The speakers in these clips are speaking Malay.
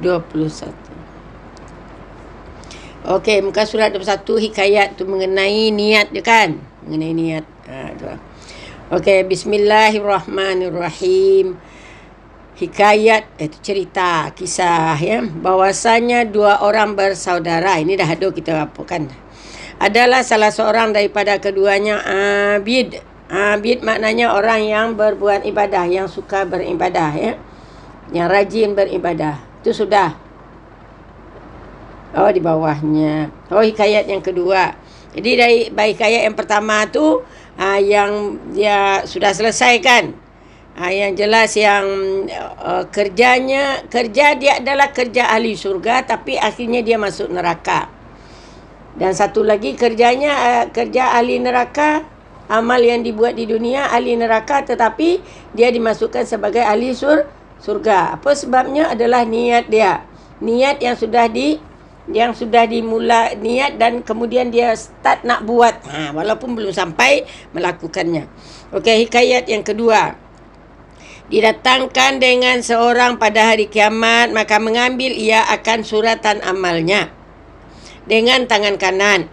21. Okey, muka surat 21 hikayat tu mengenai niat dia kan? Mengenai niat. Tu. Okey, bismillahirrahmanirrahim. Hikayat itu cerita, kisah ya. Bahwasanya dua orang bersaudara. Ini dah ada kita apa kan? Adalah salah seorang daripada keduanya abid. Abid maknanya orang yang berbuat ibadah, yang suka beribadah ya. Yang rajin beribadah. Itu sudah. Oh, di bawahnya. Oh, hikayat yang kedua. Jadi dari hikayat yang pertama tu yang dia sudah selesai kan. Yang jelas yang kerja dia adalah kerja ahli syurga tapi akhirnya dia masuk neraka. Dan satu lagi kerjanya kerja ahli neraka, amal yang dibuat di dunia ahli neraka tetapi dia dimasukkan sebagai ahli surga. Apa sebabnya? Adalah niat dia. Niat yang sudah dimula niat dan kemudian dia start nak buat walaupun belum sampai melakukannya. Okey, hikayat yang kedua. Didatangkan dengan seorang pada hari kiamat, maka mengambil ia akan suratan amalnya dengan tangan kanan.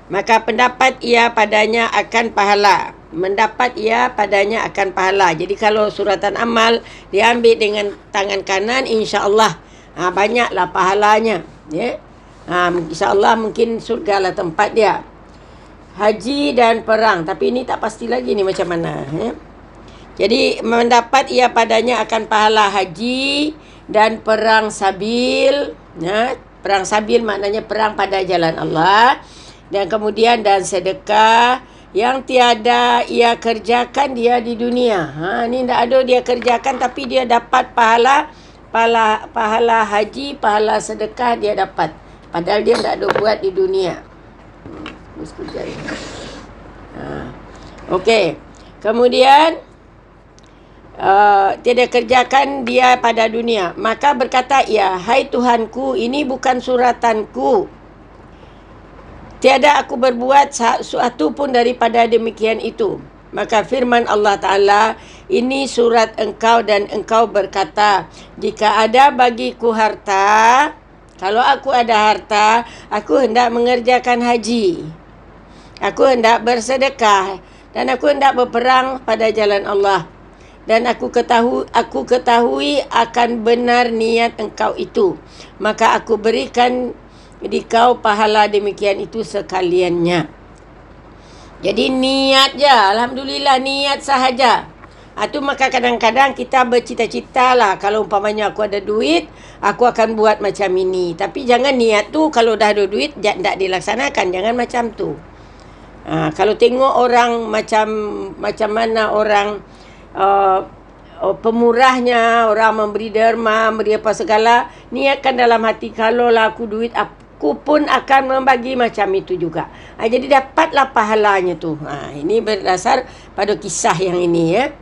Maka pendapat ia padanya akan pahala. Mendapat ia padanya akan pahala. Jadi kalau suratan amal diambil dengan tangan kanan, insya-Allah banyaklah pahalanya, ya. InsyaAllah mungkin surga lah tempat dia. Haji dan perang. Tapi ini tak pasti lagi ni macam mana. Ya? Jadi mendapat ia padanya akan pahala haji dan perang sabil. Ya? Perang sabil maknanya perang pada jalan Allah. Dan kemudian dan sedekah yang tiada ia kerjakan dia di dunia. Ni tak ada dia kerjakan tapi dia dapat pahala haji, pahala sedekah dia dapat. Padahal dia tak ada buat di dunia. Okey. Kemudian tiada kerjakan dia pada dunia. Maka berkata ia, hai Tuhanku, ini bukan suratanku. Tiada aku berbuat sesuatu pun daripada demikian itu. Maka firman Allah Ta'ala, ini surat engkau dan engkau berkata, jika ada bagiku harta, kalau aku ada harta, aku hendak mengerjakan haji. Aku hendak bersedekah dan aku hendak berperang pada jalan Allah. Dan aku ketahui akan benar niat engkau itu. Maka aku berikan di kau pahala demikian itu sekaliannya. Jadi niat je. Alhamdulillah niat sahaja. Itu maka kadang-kadang kita bercita-cita lah. Kalau umpamanya aku ada duit, aku akan buat macam ini. Tapi jangan niat tu kalau dah ada duit, tak dilaksanakan. Jangan macam tu. Kalau tengok orang macam mana orang pemurahnya, orang memberi derma, memberi apa segala, niatkan dalam hati, kalau lah aku duit, aku pun akan membagi macam itu juga. Jadi dapatlah pahalanya tu. Ini berdasar pada kisah yang ini ya.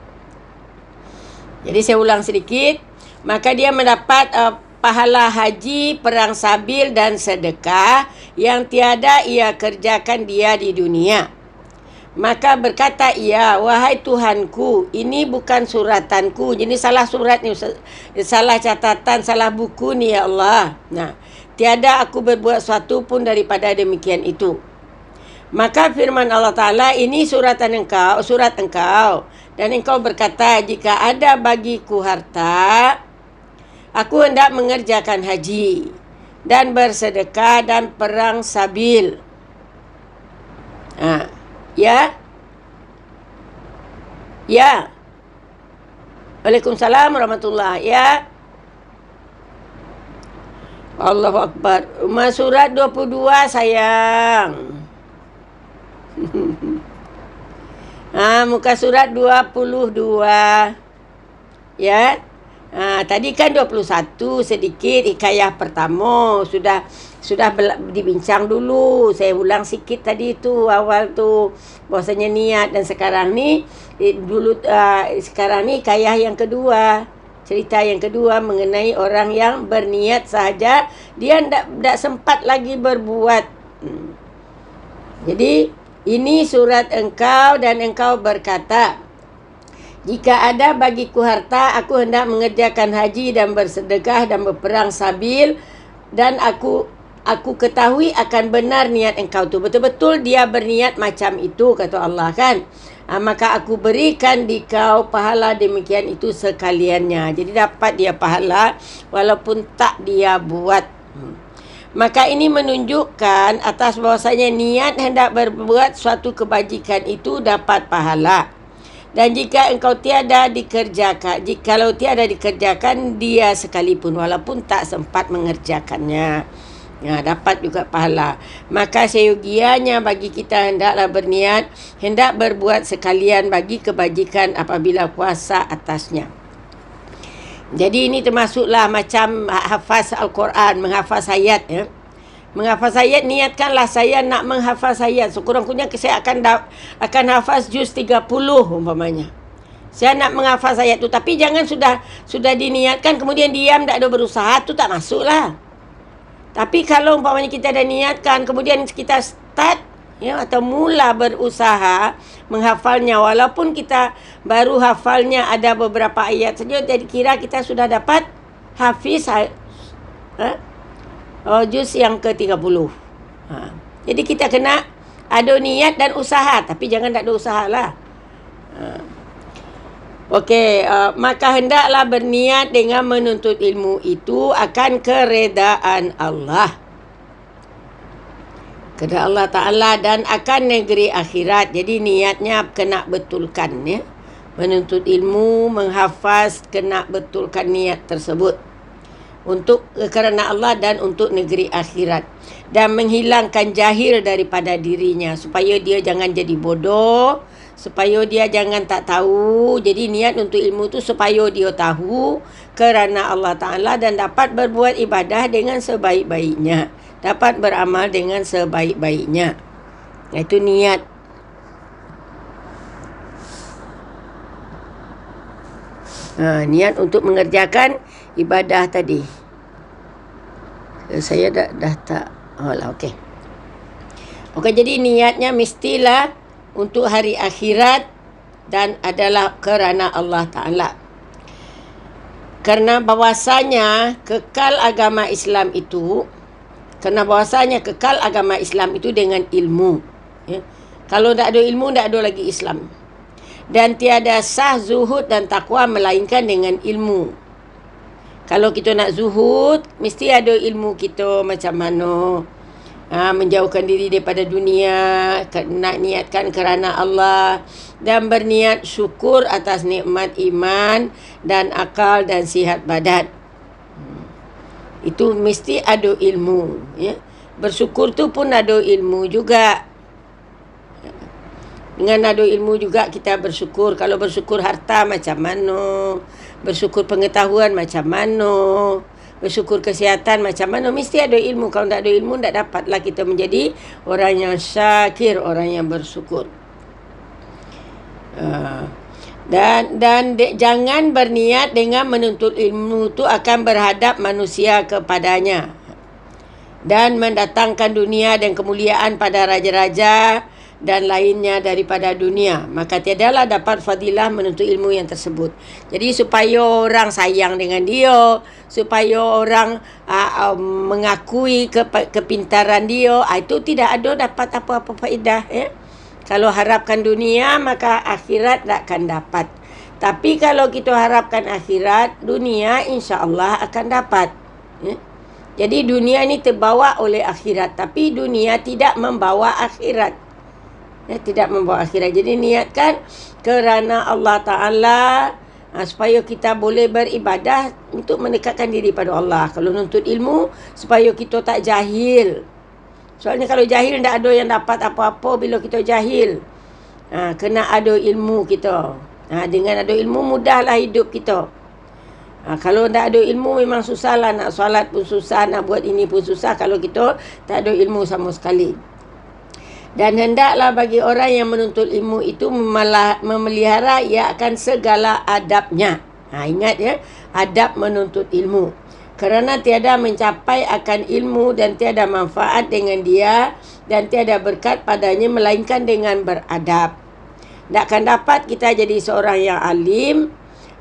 Jadi saya ulang sedikit. Maka dia mendapat pahala haji, perang sabil dan sedekah yang tiada ia kerjakan dia di dunia. Maka berkata ia, wahai Tuhanku, ini bukan suratanku. Jadi salah surat ni, salah catatan, salah buku ni ya Allah. Tiada aku berbuat sesuatu pun daripada demikian itu. Maka firman Allah Ta'ala, ini surat engkau. Dan engkau berkata, jika ada bagiku harta, aku hendak mengerjakan haji dan bersedekah dan perang sabil. Ya. Waalaikumsalam warahmatullahi. Ya. Allahu Akbar. Surat 22 sayang. Muka surat 22. Ya. Tadi kan 21 sedikit hikayah pertama sudah dibincang dulu. Saya ulang sikit tadi tu awal tu bahasanya niat, dan sekarang ni sekarang ni hikayah yang kedua. Cerita yang kedua mengenai orang yang berniat sahaja, dia tak sempat lagi berbuat. Jadi ini surat engkau dan engkau berkata, Jika ada bagiku harta, aku hendak mengerjakan haji dan bersedekah dan berperang sabil, dan aku ketahui akan benar niat engkau tu. Betul-betul dia berniat macam itu, kata Allah kan. Maka aku berikan di kau pahala demikian itu sekaliannya. Jadi dapat dia pahala walaupun tak dia buat. Maka ini menunjukkan atas bahawasanya niat hendak berbuat suatu kebajikan itu dapat pahala. Dan jika engkau tiada dikerjakan, jikalau tiada dikerjakan dia sekalipun walaupun tak sempat mengerjakannya, dapat juga pahala. Maka seyogianya bagi kita hendaklah berniat, hendak berbuat sekalian bagi kebajikan apabila kuasa atasnya. Jadi ini termasuklah macam hafaz Al-Quran, menghafaz ayat ya. Menghafaz ayat, niatkanlah saya nak menghafaz ayat. Sekurang-kurangnya saya akan hafaz juz 30 umpamanya. Saya nak menghafaz ayat tu, tapi jangan sudah diniatkan kemudian diam tak ada berusaha, tu tak masuklah. Tapi kalau umpamanya kita dah niatkan kemudian kita start ya atau mula berusaha menghafalnya, walaupun kita baru hafalnya ada beberapa ayat saja, jadi kira kita sudah dapat hafiz juz yang ke-30. Jadi kita kena ada niat dan usaha, tapi jangan tak ada usaha lah. Okey, maka hendaklah berniat dengan menuntut ilmu itu akan keredaan Allah, kepada Allah Ta'ala, dan akan negeri akhirat. Jadi niatnya kena betulkan ya. Menuntut ilmu, menghafaz, kena betulkan niat tersebut untuk kerana Allah dan untuk negeri akhirat, dan menghilangkan jahil daripada dirinya supaya dia jangan jadi bodoh, supaya dia jangan tak tahu. Jadi niat untuk ilmu tu supaya dia tahu kerana Allah Ta'ala dan dapat berbuat ibadah dengan sebaik-baiknya, dapat beramal dengan sebaik-baiknya. Itu niat. Niat untuk mengerjakan ibadah tadi. Saya dah tak. Okey. Okey, jadi niatnya mestilah untuk hari akhirat dan adalah kerana Allah Ta'ala. Kerana bahawasanya kekal agama Islam itu dengan ilmu. Ya. Kalau tak ada ilmu, tak ada lagi Islam. Dan tiada sah zuhud dan takwa melainkan dengan ilmu. Kalau kita nak zuhud, mesti ada ilmu kita macam mana menjauhkan diri daripada dunia, nak niatkan kerana Allah, dan berniat syukur atas nikmat iman dan akal dan sihat badan. Itu mesti ada ilmu ya. Bersyukur tu pun ada ilmu juga. Dengan ada ilmu juga kita bersyukur. Kalau bersyukur harta macam mana, bersyukur pengetahuan macam mana, bersyukur kesihatan macam mana, mesti ada ilmu. Kalau tak ada ilmu, tak dapatlah kita menjadi orang yang syakir, orang yang bersyukur. Jangan berniat dengan menuntut ilmu tu akan berhadap manusia kepadanya dan mendatangkan dunia dan kemuliaan pada raja-raja dan lainnya daripada dunia. Maka tiadalah dapat fadilah menuntut ilmu yang tersebut. Jadi supaya orang sayang dengan dia, supaya orang mengakui kepintaran dia, itu tidak ada dapat apa-apa faedah ya. Kalau harapkan dunia, maka akhirat takkan dapat. Tapi kalau kita harapkan akhirat, dunia insya-Allah akan dapat ya. Jadi dunia ni terbawa oleh akhirat, tapi dunia tidak membawa akhirat ya, tidak membawa akhirat. Jadi niatkan kerana Allah Ta'ala supaya kita boleh beribadah untuk mendekatkan diri pada Allah. Kalau nuntut ilmu supaya kita tak jahil. Soalnya kalau jahil tak ada yang dapat apa-apa bila kita jahil. Kena ada ilmu kita. Dengan ada ilmu mudahlah hidup kita. Kalau tak ada ilmu memang susahlah, nak solat pun susah, nak buat ini pun susah kalau kita tak ada ilmu sama sekali. Dan hendaklah bagi orang yang menuntut ilmu itu memelihara ia akan segala adabnya. Ingat ya, adab menuntut ilmu. Kerana tiada mencapai akan ilmu dan tiada manfaat dengan dia dan tiada berkat padanya melainkan dengan beradab. Tak akan dapat kita jadi seorang yang alim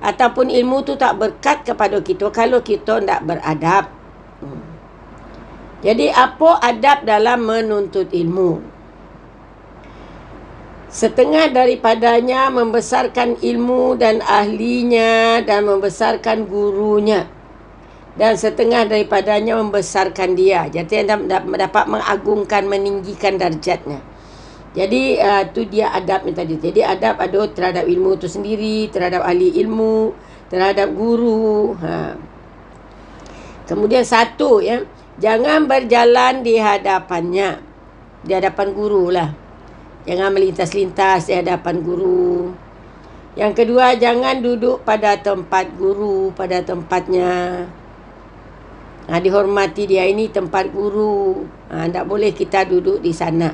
ataupun ilmu tu tak berkat kepada kita kalau kita tak beradab. Jadi apa adab dalam menuntut ilmu? Setengah daripadanya membesarkan ilmu dan ahlinya dan membesarkan gurunya. Dan setengah daripadanya membesarkan dia. Jadi dapat mengagungkan, meninggikan darjatnya. Jadi tu dia adabnya tadi. Jadi adab ada terhadap ilmu tu sendiri, terhadap ahli ilmu, terhadap guru. Kemudian satu, ya, jangan berjalan di hadapannya. Di hadapan guru lah. Jangan melintas-lintas di hadapan guru. Yang kedua, jangan duduk pada tempat guru, pada tempatnya. Dihormati dia, ini tempat guru. Tak boleh kita duduk di sana.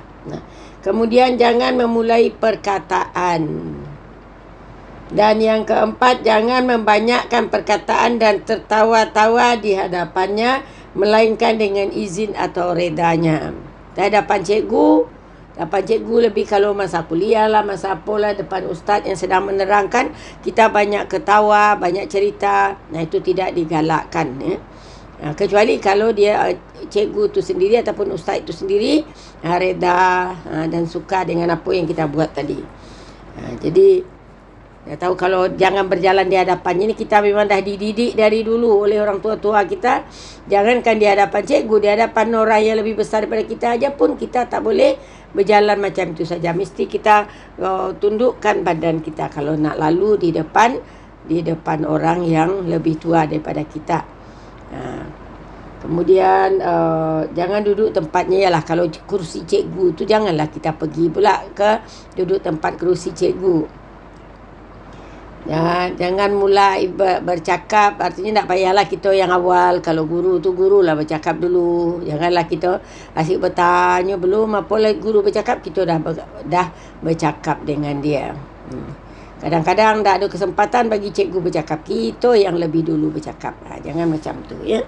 Kemudian jangan memulai perkataan. Dan yang keempat, jangan membanyakkan perkataan dan tertawa-tawa di hadapannya, melainkan dengan izin atau redanya. Di hadapan cikgu, lebih kalau masa kuliah lah, masa apalah, depan ustaz yang sedang menerangkan, kita banyak ketawa, banyak cerita. Itu tidak digalakkan, ya. Kecuali kalau dia cikgu tu sendiri ataupun ustaz itu sendiri reda dan suka dengan apa yang kita buat tadi. Jadi dah tahu kalau jangan berjalan di hadapannya, ni kita memang dah dididik dari dulu oleh orang tua-tua kita. Jangankan di hadapan cikgu, di hadapan orang yang lebih besar daripada kita aja pun kita tak boleh berjalan macam itu saja. Mesti kita tundukkan badan kita kalau nak lalu di depan orang yang lebih tua daripada kita. Kemudian jangan duduk tempatnya, ialah kalau kursi cikgu tu janganlah kita pergi pula ke duduk tempat kursi cikgu. Jangan mulai bercakap, artinya tak payahlah kita yang awal. Kalau guru tu gurulah bercakap dulu. Janganlah kita asyik bertanya belum apa lagi guru bercakap, kita dah bercakap dengan dia. Kadang-kadang tak ada kesempatan bagi cikgu bercakap, kita yang lebih dulu bercakap. Jangan macam tu, ya.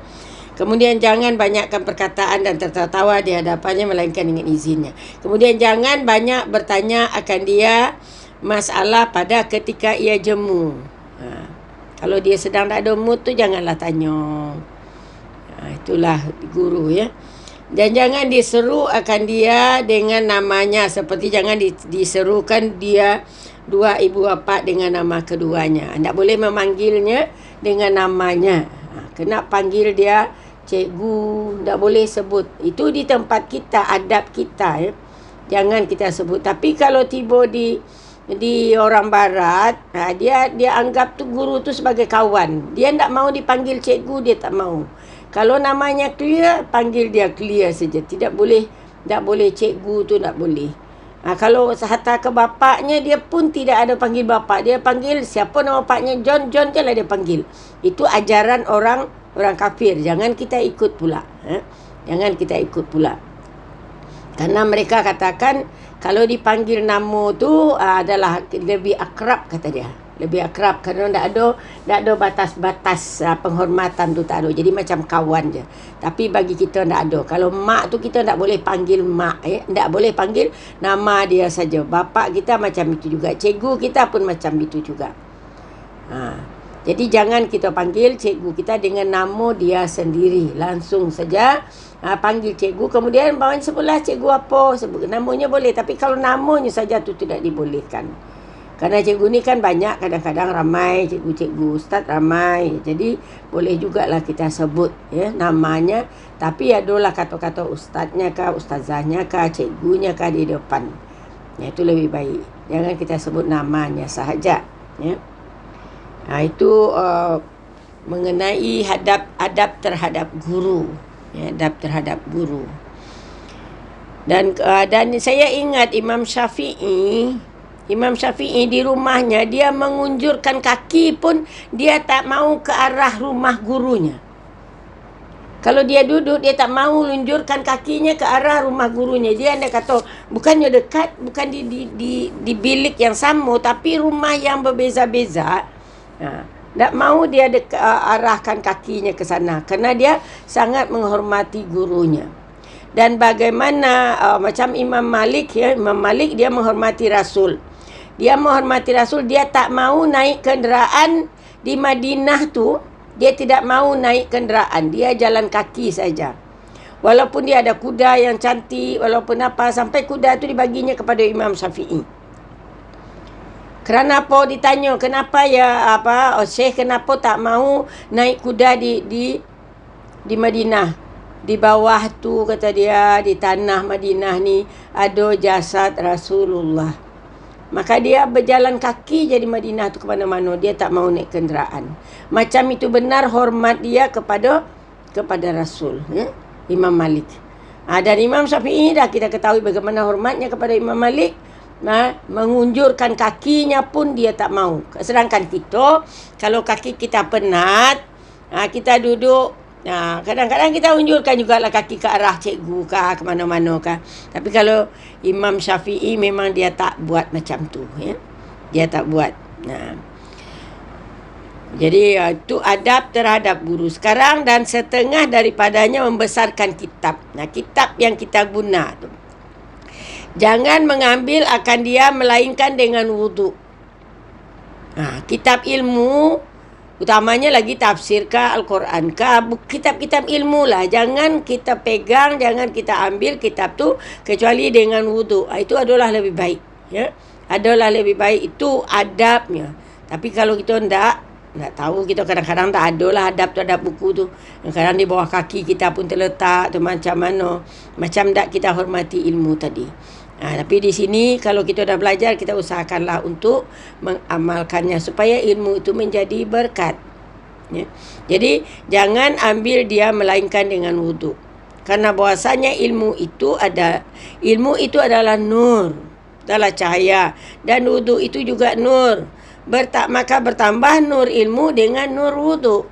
Kemudian jangan banyakkan perkataan dan tertawa di hadapannya, melainkan dengan izinnya. Kemudian jangan banyak bertanya akan dia masalah pada ketika ia jemu. Kalau dia sedang tak ada mood tu, janganlah tanya. Itulah guru, ya. Dan jangan diseru akan dia dengan namanya, seperti jangan diserukan dia dua ibu bapa dengan nama keduanya. Tak boleh memanggilnya dengan namanya. Kena panggil dia cikgu, tak boleh sebut. Itu di tempat kita, adab kita, ya. Jangan kita sebut. Tapi kalau tiba di orang barat, dia anggap tu guru tu sebagai kawan. Dia tak mau dipanggil cikgu, dia tak mau. Kalau namanya clear, panggil dia clear saja. Tak boleh cikgu tu, tak boleh. Kalau hantar ke bapaknya, dia pun tidak ada panggil bapak. Dia panggil siapa nama bapaknya, John je lah dia panggil. Itu ajaran orang kafir. Jangan kita ikut pula. Jangan kita ikut pula. Karena mereka katakan kalau dipanggil nama tu adalah lebih akrab, kata dia. Lebih akrab kerana tak ada batas-batas penghormatan tu, tak ada. Jadi macam kawan je. Tapi bagi kita tak ada. Kalau mak tu kita tak boleh panggil mak, tak boleh panggil nama dia saja. Bapa kita macam itu juga. Cikgu kita pun macam itu juga. Jadi jangan kita panggil cikgu kita dengan nama dia sendiri. Langsung saja panggil cikgu. Kemudian bawa sebelah cikgu apa, sebut namanya boleh. Tapi kalau namanya saja tu tidak dibolehkan. Kerana cikgu ni kan banyak, kadang-kadang ramai cikgu-cikgu, ustaz ramai. Jadi boleh jugalah kita sebut, ya, namanya. Tapi adalah kata-kata ustaznya kah, ustazahnya kah, cikgunya kah di depan. Itu lebih baik. Jangan kita sebut namanya sahaja, ya. Itu mengenai adab terhadap guru, ya, adab terhadap guru. Dan saya ingat Imam Syafi'i di rumahnya, dia mengunjurkan kaki pun dia tak mau ke arah rumah gurunya. Kalau dia duduk, dia tak mau lunjurkan kakinya ke arah rumah gurunya. Dia kata bukannya dekat, bukan di bilik yang sama, tapi rumah yang berbeza-beza. Tak mau dia arahkan kakinya ke sana, kerana dia sangat menghormati gurunya. Dan bagaimana macam Imam Malik, ya, Imam Malik dia menghormati Rasul. Dia menghormati Rasul, dia tak mau naik kenderaan di Madinah tu. Dia tidak mau naik kenderaan, dia jalan kaki saja. Walaupun dia ada kuda yang cantik, walaupun apa, sampai kuda tu dibaginya kepada Imam Syafi'i. Kerana apa ditanya, kenapa ya Syekh kenapa tak mau naik kuda di Madinah? Di bawah tu kata dia, di tanah Madinah ni ada jasad Rasulullah. Maka dia berjalan kaki jadi Madinah tu ke mana-mana, dia tak mau naik kenderaan. Macam itu benar hormat dia kepada Rasul, ya? Imam Malik. Dan Imam Syafi'i dah kita ketahui bagaimana hormatnya kepada Imam Malik. Mengunjurkan kakinya pun dia tak mau. Sedangkan kita, kalau kaki kita penat, kita duduk, kadang-kadang kita unjurkan jugalah kaki ke arah cikgu ke mana-mana ke. Tapi kalau Imam Syafi'i memang dia tak buat macam tu, ya. Dia tak buat. Jadi itu adab terhadap guru sekarang, dan setengah daripadanya membesarkan kitab. Kitab yang kita guna tu, jangan mengambil akan dia melainkan dengan wudu. Kitab ilmu, utamanya lagi tafsir ke Al-Quran ke, kitab-kitab ilmu lah. Jangan kita pegang, jangan kita ambil kitab tu kecuali dengan wudu. Itu adalah lebih baik, ya. Adalah lebih baik, itu adabnya. Tapi kalau kita tak tahu, kita kadang-kadang tak ada lah adab tu, adab buku tu. Kadang di bawah kaki kita pun terletak tu, macam mana, macam tak kita hormati ilmu tadi. Tapi di sini kalau kita dah belajar, kita usahakanlah untuk mengamalkannya supaya ilmu itu menjadi berkat, ya. Jadi jangan ambil dia melainkan dengan wudu. Karena bahasanya ilmu itu adalah nur, adalah cahaya, dan wudu itu juga nur. Maka bertambah nur ilmu dengan nur wudu.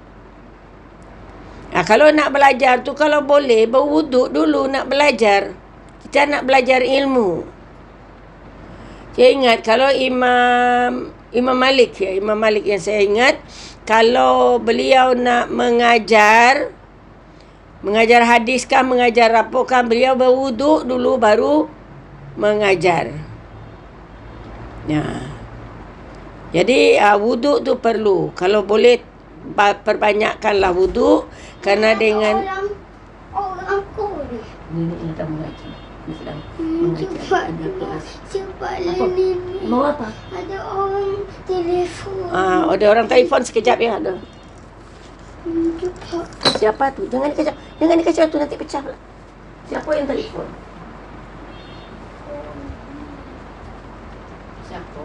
Kalau nak belajar tu, kalau boleh berwudu dulu nak belajar. Kita nak belajar ilmu. Saya ingat kalau Imam Malik, ya, Imam Malik yang saya ingat, kalau beliau nak mengajar hadis kah, mengajar apa kah, beliau berwuduk dulu baru mengajar. Jadi wuduk tu perlu. Kalau boleh perbanyakkanlah wuduk, kerana dengan orang Korea. Ini tak mengajar. Cepat ni. Mau apa? Ada orang telefon. Ada orang telefon, sekejap ya ada. Siapa tu? Jangan dikacau tu, nanti pecah pula. Siapa yang telefon? Siapa?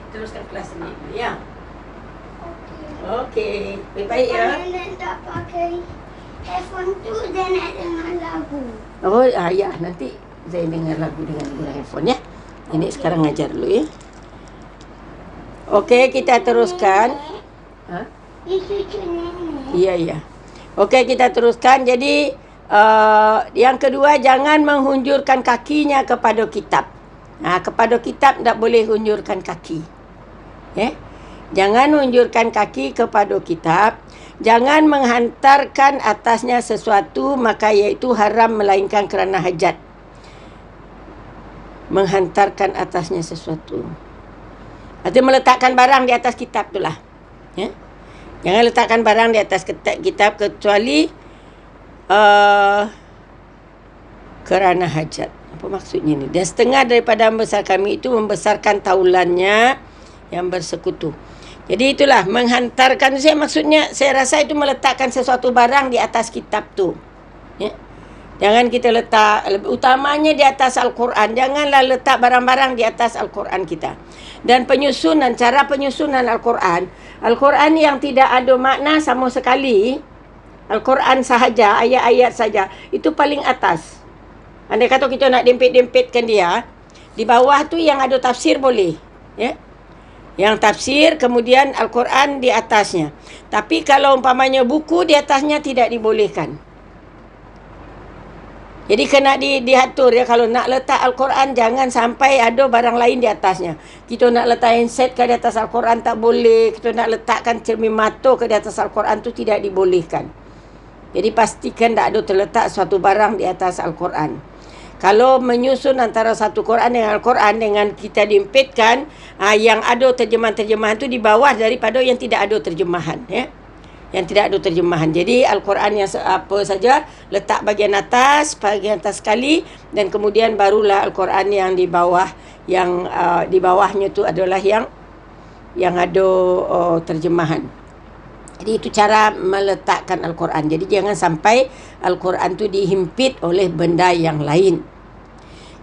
Teruskan kelas ni, ya. Okey. Baik-baik ya. Kalau tak pakai handphone tu, dia nak dengar lagu. Ya, nanti saya dengar lagu dengan handphone, ya. Ini sekarang ngajar dulu, ya. Okey, kita teruskan. Itu nenek. Ya. Okey, kita teruskan. Jadi yang kedua, jangan menghunjurkan kakinya kepada kitab. Kepada kitab tak boleh hunjurkan kaki. Jangan hunjurkan kaki kepada kitab. Jangan menghantarkan atasnya sesuatu, maka iaitu haram melainkan kerana hajat. Menghantarkan atasnya sesuatu, artinya meletakkan barang di atas kitab itulah, ya. Jangan letakkan barang di atas kitab kecuali kerana hajat. Apa maksudnya ni? Dan setengah daripada membesar kami itu membesarkan taulannya yang bersekutu. Jadi itulah menghantarkan. Maksudnya saya rasa itu meletakkan sesuatu barang di atas kitab tu, ya. Jangan kita letak, utamanya di atas Al-Quran. Janganlah letak barang-barang di atas Al-Quran kita. Dan cara penyusunan Al-Quran yang tidak ada makna sama sekali, Al-Quran sahaja, ayat-ayat saja, itu paling atas. Andai kata kita nak dempit-dempitkan dia, di bawah tu yang ada tafsir boleh. Ya. Yang tafsir, kemudian Al-Quran di atasnya. Tapi kalau umpamanya buku di atasnya tidak dibolehkan. Jadi kena diatur ya. Kalau nak letak Al-Quran, jangan sampai ada barang lain di atasnya. Kita nak letak handset ke di atas Al-Quran, tak boleh. Kita nak letakkan cermin mata ke di atas Al-Quran, tu tidak dibolehkan. Jadi pastikan tak ada terletak suatu barang di atas Al-Quran. Kalau menyusun antara satu Quran dengan Al-Quran, dengan kita diimpitkan, yang ada terjemahan-terjemahan tu di bawah daripada yang tidak ada terjemahan. Ya. Yang tidak ada terjemahan. Jadi Al-Quran yang apa saja letak bahagian atas sekali, dan kemudian barulah Al-Quran yang di bawah, yang di bawahnya tu adalah yang ada terjemahan. Jadi itu cara meletakkan Al-Quran. Jadi jangan sampai Al-Quran tu dihimpit oleh benda yang lain.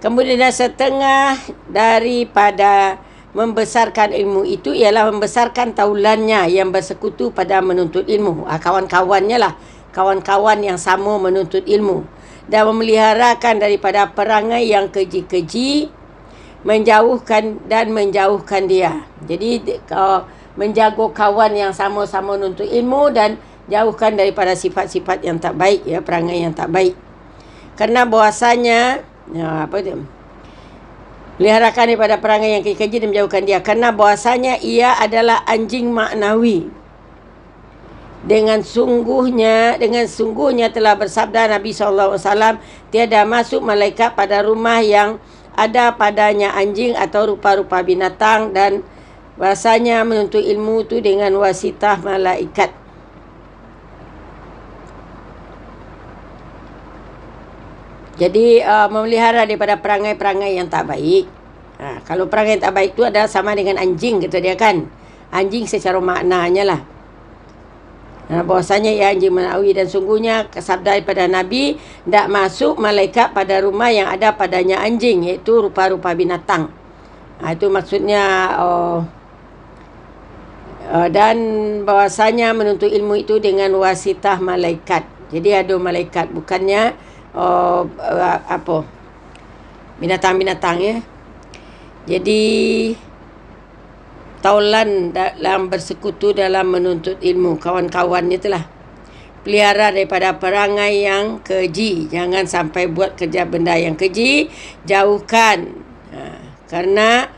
Kemudian setengah daripada membesarkan ilmu itu ialah membesarkan taulannya yang bersekutu pada menuntut ilmu. Kawan-kawannya lah. Kawan-kawan yang sama menuntut ilmu. Dan memeliharakan daripada perangai yang keji-keji, menjauhkan dia. Jadi menjaga kawan yang sama-sama menuntut ilmu dan jauhkan daripada sifat-sifat yang tak baik, ya, perangai yang tak baik. Kerana bahasanya peliharakan daripada perangai yang keji dan menjauhkan dia. Kerana bahasanya ia adalah anjing maknawi. Dengan sungguhnya telah bersabda Nabi SAW, tiada masuk malaikat pada rumah yang ada padanya anjing atau rupa-rupa binatang, dan bahasanya menuntut ilmu tu dengan wasitah malaikat. Jadi memelihara daripada perangai-perangai yang tak baik. Kalau perangai yang tak baik tu adalah sama dengan anjing, kata dia kan. Anjing secara maknanya lah. Bahasanya ia anjing maknawi, dan sungguhnya sabda daripada Nabi, tak masuk malaikat pada rumah yang ada padanya anjing, iaitu rupa-rupa binatang. Itu maksudnya. Dan bahasanya menuntut ilmu itu dengan wasitah malaikat. Jadi ada malaikat, bukannya binatang-binatang, ya. Jadi taulan dalam bersekutu dalam menuntut ilmu, kawan-kawannya itulah. Pelihara daripada perangai yang keji, jangan sampai buat kerja benda yang keji, jauhkan. Kerana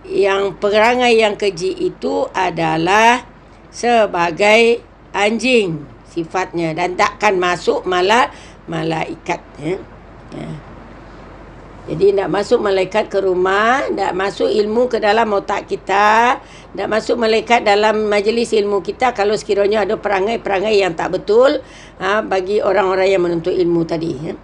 yang perangai yang keji itu adalah sebagai anjing sifatnya, dan takkan masuk malaikat, ya. Jadi nak masuk malaikat ke rumah, nak masuk ilmu ke dalam otak kita, nak masuk malaikat dalam majlis ilmu kita kalau sekiranya ada perangai-perangai yang tak betul bagi orang-orang yang menuntut ilmu tadi, ya.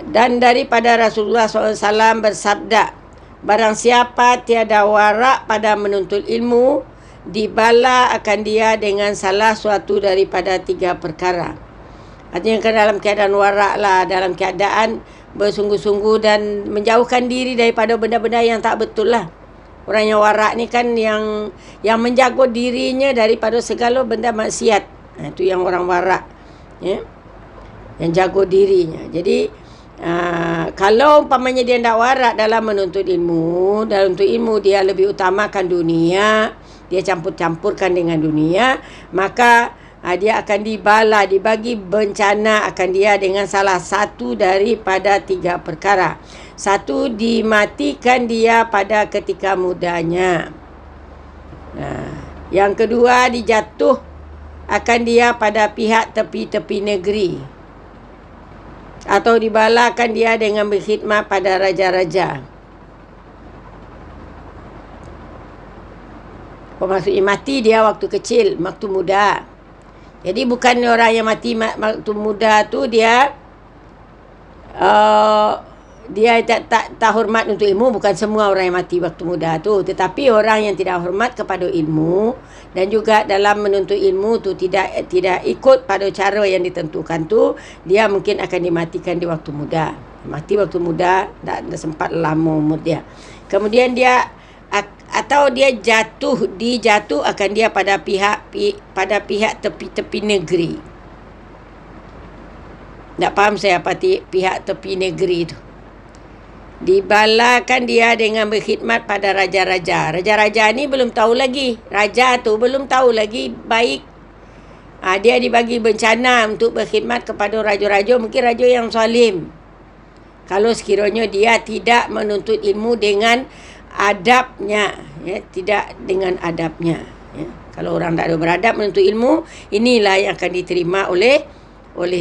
Dan daripada Rasulullah SAW bersabda, barang siapa tiada warak pada menuntut ilmu, dibala akan dia dengan salah suatu daripada 3 perkara. Artinya kan dalam keadaan warak lah, dalam keadaan bersungguh-sungguh dan menjauhkan diri daripada benda-benda yang tak betul lah. Orang yang warak ni kan yang menjaga dirinya daripada segala benda maksiat. Itu yang orang warak, ya, yang jaga dirinya. Jadi kalau umpamanya dia tak warak dalam menuntut ilmu, dalam menuntut ilmu dia lebih utamakan dunia, dia campur-campurkan dengan dunia, maka dia akan dibagi bencana akan dia dengan salah satu daripada 3 perkara. Satu, dimatikan dia pada ketika mudanya. Yang kedua, dijatuh akan dia pada pihak tepi-tepi negeri, atau dibalakan dia dengan berkhidmat pada raja-raja. Maksudnya mati dia waktu kecil, waktu muda. Jadi bukan orang yang mati waktu muda tu dia tak hormat untuk ilmu. Bukan semua orang yang mati waktu muda tu, tetapi orang yang tidak hormat kepada ilmu dan juga dalam menuntut ilmu tu tidak ikut pada cara yang ditentukan tu, dia mungkin akan dimatikan di waktu muda. Mati waktu muda, tak sempat lama umur dia. Kemudian dia atau dia dijatuh akan dia pada pihak tepi-tepi negeri. Tak faham saya apa pihak tepi negeri tu. Dibalakan dia dengan berkhidmat pada raja-raja. Raja-raja ni belum tahu lagi. Raja tu belum tahu lagi baik. Dia dibagi bencana untuk berkhidmat kepada raja-raja. Mungkin raja yang zalim. Kalau sekiranya dia tidak menuntut ilmu dengan adabnya. Ya, tidak dengan adabnya. Ya. Kalau orang tak ada beradab menuntut ilmu, inilah yang akan diterima oleh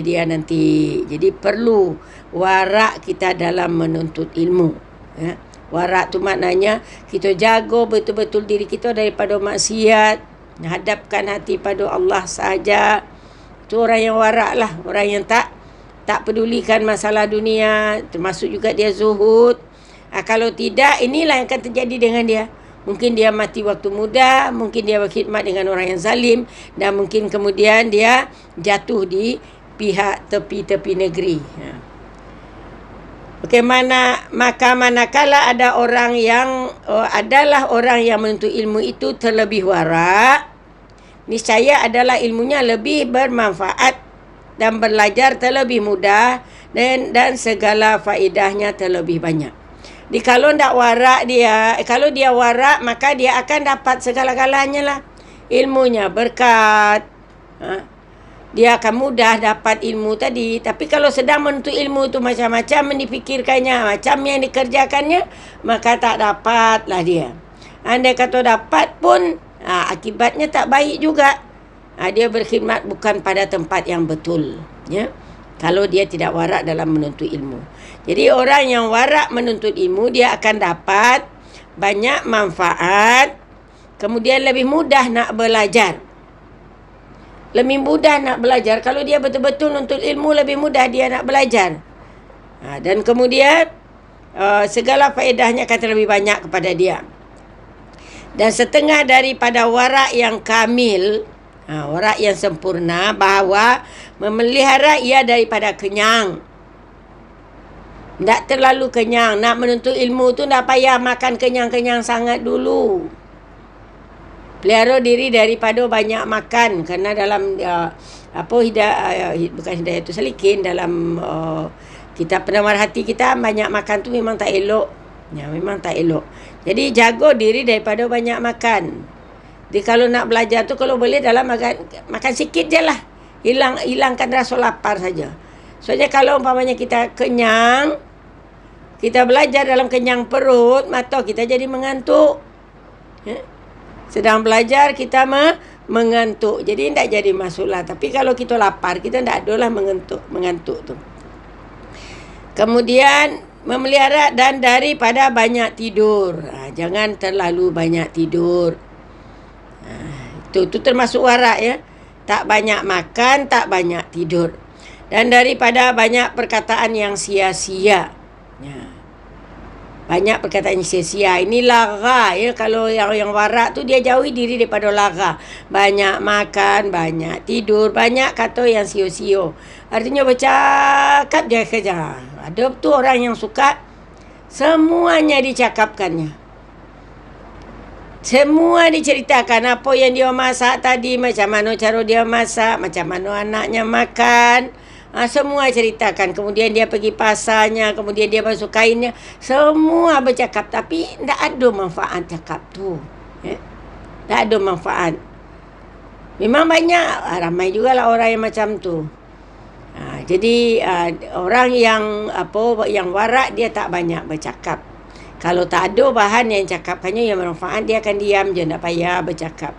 dia nanti. Jadi perlu warak kita dalam menuntut ilmu. Ya. Warak tu maknanya kita jaga betul-betul diri kita daripada maksiat, hadapkan hati pada Allah sahaja. Itu orang yang warak lah, orang yang tak pedulikan masalah dunia, termasuk juga dia zuhud. Kalau tidak, inilah yang akan terjadi dengan dia. Mungkin dia mati waktu muda, mungkin dia berkhidmat dengan orang yang zalim, dan mungkin kemudian dia jatuh di pihak tepi-tepi negeri. Okey, maka manakala ada orang yang adalah orang yang menuntut ilmu itu terlebih warak, niscaya adalah ilmunya lebih bermanfaat dan belajar terlebih mudah dan segala faedahnya terlebih banyak. Jadi kalau tak warak dia, kalau dia warak, maka dia akan dapat segala-galanya lah. Ilmunya berkat. Dia akan mudah dapat ilmu tadi. Tapi kalau sedang menuntut ilmu tu macam-macam dipikirkannya, macam yang dikerjakannya, maka tak dapatlah dia. Andai kata dapat pun, akibatnya tak baik juga. Dia berkhidmat bukan pada tempat yang betul. Ya. Kalau dia tidak warak dalam menuntut ilmu. Jadi orang yang warak menuntut ilmu, dia akan dapat banyak manfaat. Kemudian lebih mudah nak belajar. Lebih mudah nak belajar. Kalau dia betul-betul menuntut ilmu, lebih mudah dia nak belajar. Dan kemudian segala faedahnya akan terlebih banyak kepada dia. Dan setengah daripada warak yang kamil, warak yang sempurna, bahawa memelihara ia daripada kenyang. Tak terlalu kenyang. Nak menuntut ilmu tu tak payah makan kenyang-kenyang sangat dulu. Pelihara diri daripada banyak makan. Kerana dalam bukan hidayah tu salikin, dalam kitab penawar hati kita, banyak makan tu memang tak elok. Ya, memang tak elok. Jadi jaga diri daripada banyak makan. Jadi kalau nak belajar tu, kalau boleh dalam makan sikit je lah. Hilangkan rasa lapar saja. Soalnya kalau umpamanya kita kenyang, kita belajar dalam kenyang perut, mata kita jadi mengantuk. Ya? Sedang belajar kita mengantuk. Jadi tak jadi masalah. Tapi kalau kita lapar, kita tak adalah mengantuk tu. Kemudian memelihara dan daripada banyak tidur. Jangan terlalu banyak tidur. Itu termasuk warak ya. Tak banyak makan, tak banyak tidur. Dan daripada banyak perkataan yang sia-sia. Ya. Banyak perkataan yang sia-sia. Ini lara ya. Kalau yang warak tu dia jauhi diri daripada lara. Banyak makan, banyak tidur, banyak kata yang sia-sia. Artinya bercakap je kerja. Ada tu orang yang suka semuanya dicakapkannya. Semua diceritakan apa yang dia masak tadi, macam mana cara dia masak, macam mana anaknya makan. Semua ceritakan. Kemudian dia pergi pasarnya, kemudian dia basuh kainnya. Semua bercakap. Tapi tak ada manfaat cakap tu. Tak ada manfaat. Memang banyak. Ramai jugalah orang yang macam tu. Jadi orang yang warak, dia tak banyak bercakap. Kalau tak ada bahan yang cakapkannya yang bermanfaat, dia akan diam je, tak payah bercakap.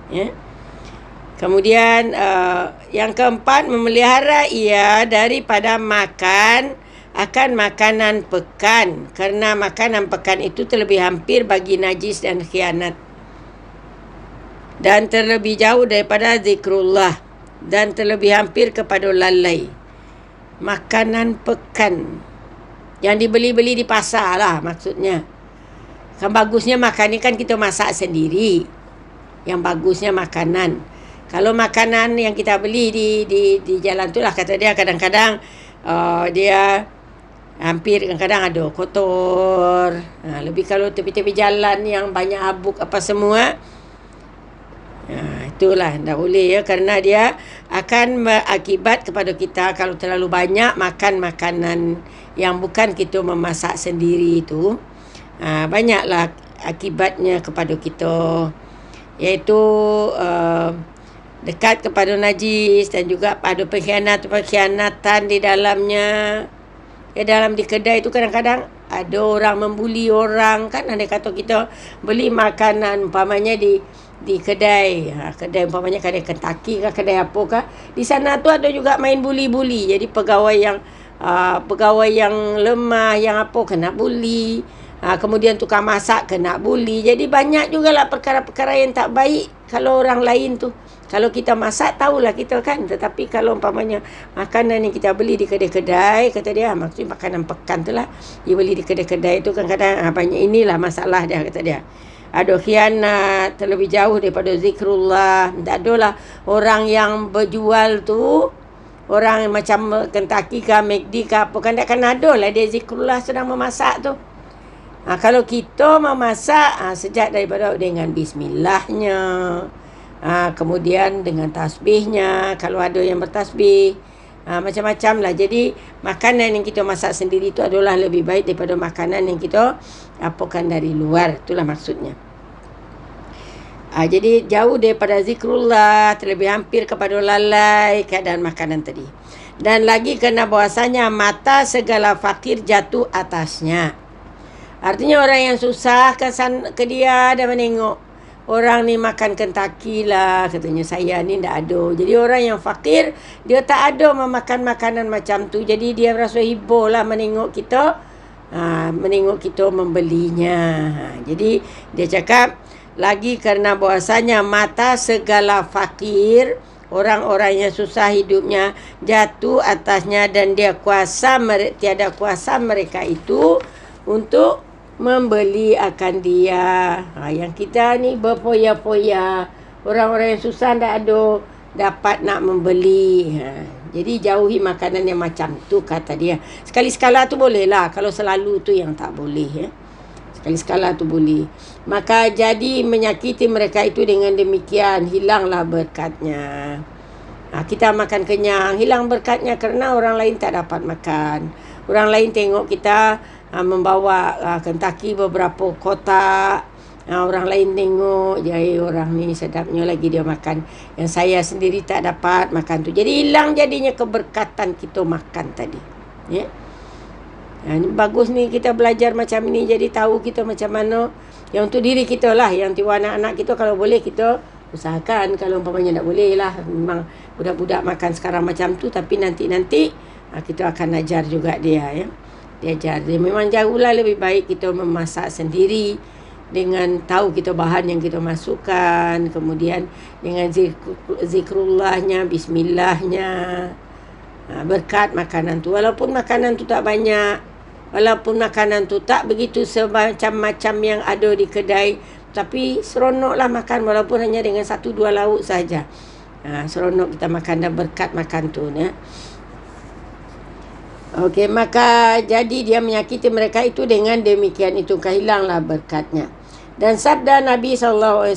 Ya. Kemudian yang keempat, memelihara ia daripada makan akan makanan pekan. Kerana makanan pekan itu terlebih hampir bagi najis dan khianat. Dan terlebih jauh daripada zikrullah. Dan terlebih hampir kepada lalai. Makanan pekan. Yang dibeli-beli di pasar lah maksudnya. Kan bagusnya makan ni kan kita masak sendiri. Yang bagusnya makanan. Kalau makanan yang kita beli di jalan tu lah, kata dia kadang-kadang dia hampir kadang-kadang ada kotor. Lebih kalau tepi-tepi jalan yang banyak habuk apa semua. itulah tak boleh ya, kerana dia akan berakibat kepada kita kalau terlalu banyak makan makanan yang bukan kita memasak sendiri itu. Banyaklah akibatnya kepada kita, iaitu dekat kepada najis dan juga pada pengkhianatan di dalamnya. Dalam di kedai itu kadang-kadang ada orang membuli orang kan. Ada kata kita beli makanan umpamanya di kedai, kedai umpamanya kedai Kentucky ke kedai apa ke, di sana tu ada juga main buli-buli. Jadi pegawai yang lemah, yang apa kena buli, kemudian tukang masak kena buli. Jadi banyak jugalah perkara-perkara yang tak baik kalau orang lain tu. Kalau kita masak tahulah kita kan, tetapi kalau umpamanya makanan yang kita beli di kedai-kedai, kata dia maksudnya makanan pekan tu lah, dia beli di kedai-kedai tu kadang-kadang banyak inilah masalah dia, kata dia. Ada khianat terlebih jauh daripada zikrullah. Tak adalah orang yang berjual tu, orang macam Kentucky ke McD ke apa kan, takkan ada lah dia zikrullah sedang memasak tu. Kalau kita memasak, sejak daripada dengan bismillahnya, kemudian dengan tasbihnya, kalau ada yang bertasbih, macam-macam lah. Jadi makanan yang kita masak sendiri itu adalah lebih baik daripada makanan yang kita apakan dari luar. Itulah maksudnya. Jadi jauh daripada zikrullah, terlebih hampir kepada lalai keadaan makanan tadi. Dan lagi kena bahasanya mata segala fakir jatuh atasnya. Artinya orang yang susah ke dia dan menengok orang ni makan Kentucky lah, katanya saya ni tak ada. Jadi orang yang fakir, dia tak ada memakan makanan macam tu. Jadi dia rasa hibur lah menengok kita, membelinya. Jadi dia cakap, lagi kerana bahasanya mata segala fakir, orang-orang yang susah hidupnya jatuh atasnya, dan tiada kuasa mereka itu untuk membeli akan dia. Yang kita ni berpoya-poya, orang-orang yang susah tak ada dapat nak membeli. Jadi jauhi makanan yang macam tu, kata dia. Sekali-sekala tu boleh lah, kalau selalu tu yang tak boleh. Sekali-sekala tu boleh. Maka jadi menyakiti mereka itu dengan demikian, hilanglah berkatnya. Kita makan kenyang, hilang berkatnya kerana orang lain tak dapat makan. Orang lain tengok kita membawa Kentucky beberapa kotak, orang lain tengok, jadi orang ni sedapnya lagi dia makan, yang saya sendiri tak dapat makan tu. Jadi hilang jadinya keberkatan kita makan tadi. Bagus ni kita belajar macam ni, jadi tahu kita macam mana. Yang untuk diri kita lah, yang untuk anak-anak kita kalau boleh kita usahakan. Kalau umpamanya tak boleh lah, memang budak-budak makan sekarang macam tu, tapi nanti kita akan ajar juga dia. Dia ajar dia, memang jauhlah lebih baik kita memasak sendiri dengan tahu kita bahan yang kita masukkan, kemudian dengan zikrullahnya, bismillahnya, berkat makanan tu. Walaupun makanan tu tak banyak, walaupun makanan tu tak begitu semacam-macam yang ada di kedai, tapi seronoklah makan walaupun hanya dengan 1-2 lauk saja. Seronok kita makan dan berkat makan tu. Okey, maka jadi dia menyakiti mereka itu dengan demikian itu, hilanglah berkatnya. Dan sabda Nabi SAW,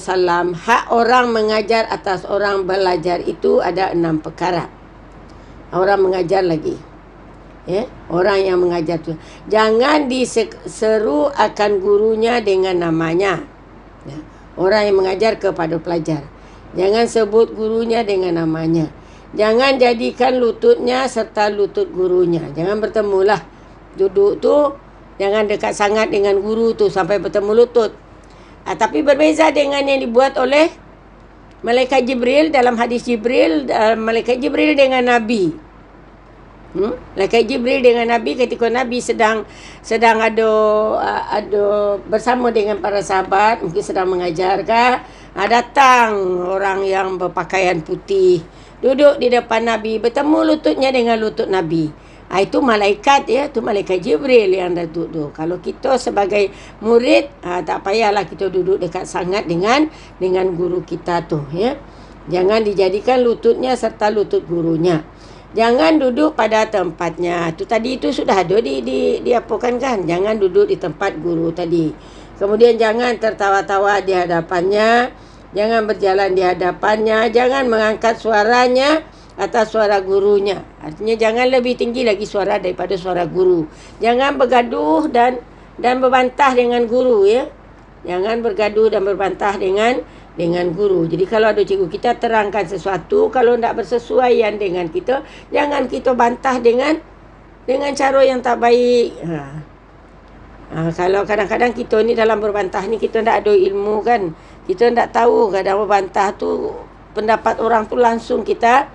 hak orang mengajar atas orang belajar itu ada 6 perkara. Orang mengajar lagi, orang yang mengajar tu jangan diseru akan gurunya dengan namanya. Orang yang mengajar kepada pelajar, jangan sebut gurunya dengan namanya. Jangan jadikan lututnya serta lutut gurunya. Jangan bertemulah. Duduk tu jangan dekat sangat dengan guru tu sampai bertemu lutut. Tapi berbeza dengan yang dibuat oleh Malaikat Jibril dalam hadis Jibril. Malaikat Jibril dengan Nabi. Malaikat Jibril dengan Nabi ketika Nabi sedang ada bersama dengan para sahabat, mungkin sedang mengajarkan. Datang orang yang berpakaian putih, duduk di depan Nabi, bertemu lututnya dengan lutut Nabi. Itu malaikat, itu Malaikat Jibril yang duduk. Kalau kita sebagai murid, tak payahlah kita duduk dekat sangat dengan guru kita tu. Jangan dijadikan lututnya serta lutut gurunya. Jangan duduk pada tempatnya. Itu sudah ada diapakan kan. Jangan duduk di tempat guru tadi. Kemudian jangan tertawa-tawa di hadapannya. Jangan berjalan di hadapannya. Jangan mengangkat suaranya atas suara gurunya. Artinya jangan lebih tinggi lagi suara daripada suara guru. Jangan bergaduh dan berbantah dengan guru, ya. Jangan bergaduh dan berbantah dengan guru. Jadi kalau ada cikgu kita terangkan sesuatu, kalau tidak bersesuaian dengan kita, jangan kita bantah dengan cara yang tak baik. Kalau kadang-kadang kita ni dalam berbantah ni kita tak ada ilmu kan. Kita tak tahu kadang berbantah tu pendapat orang tu langsung kita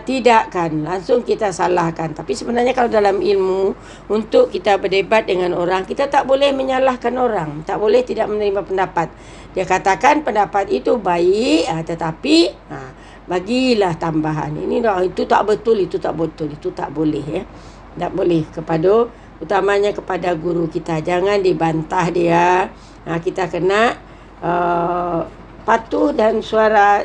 tidakkan, langsung kita salahkan. Tapi sebenarnya kalau dalam ilmu, untuk kita berdebat dengan orang, kita tak boleh menyalahkan orang, tak boleh tidak menerima pendapat. Dia katakan pendapat itu baik, tetapi bagilah tambahan. Ini itu tak betul, itu tak betul, itu tak boleh, ya. Tak boleh kepada, utamanya kepada guru kita. Jangan dibantah dia. Kita kena patuh dan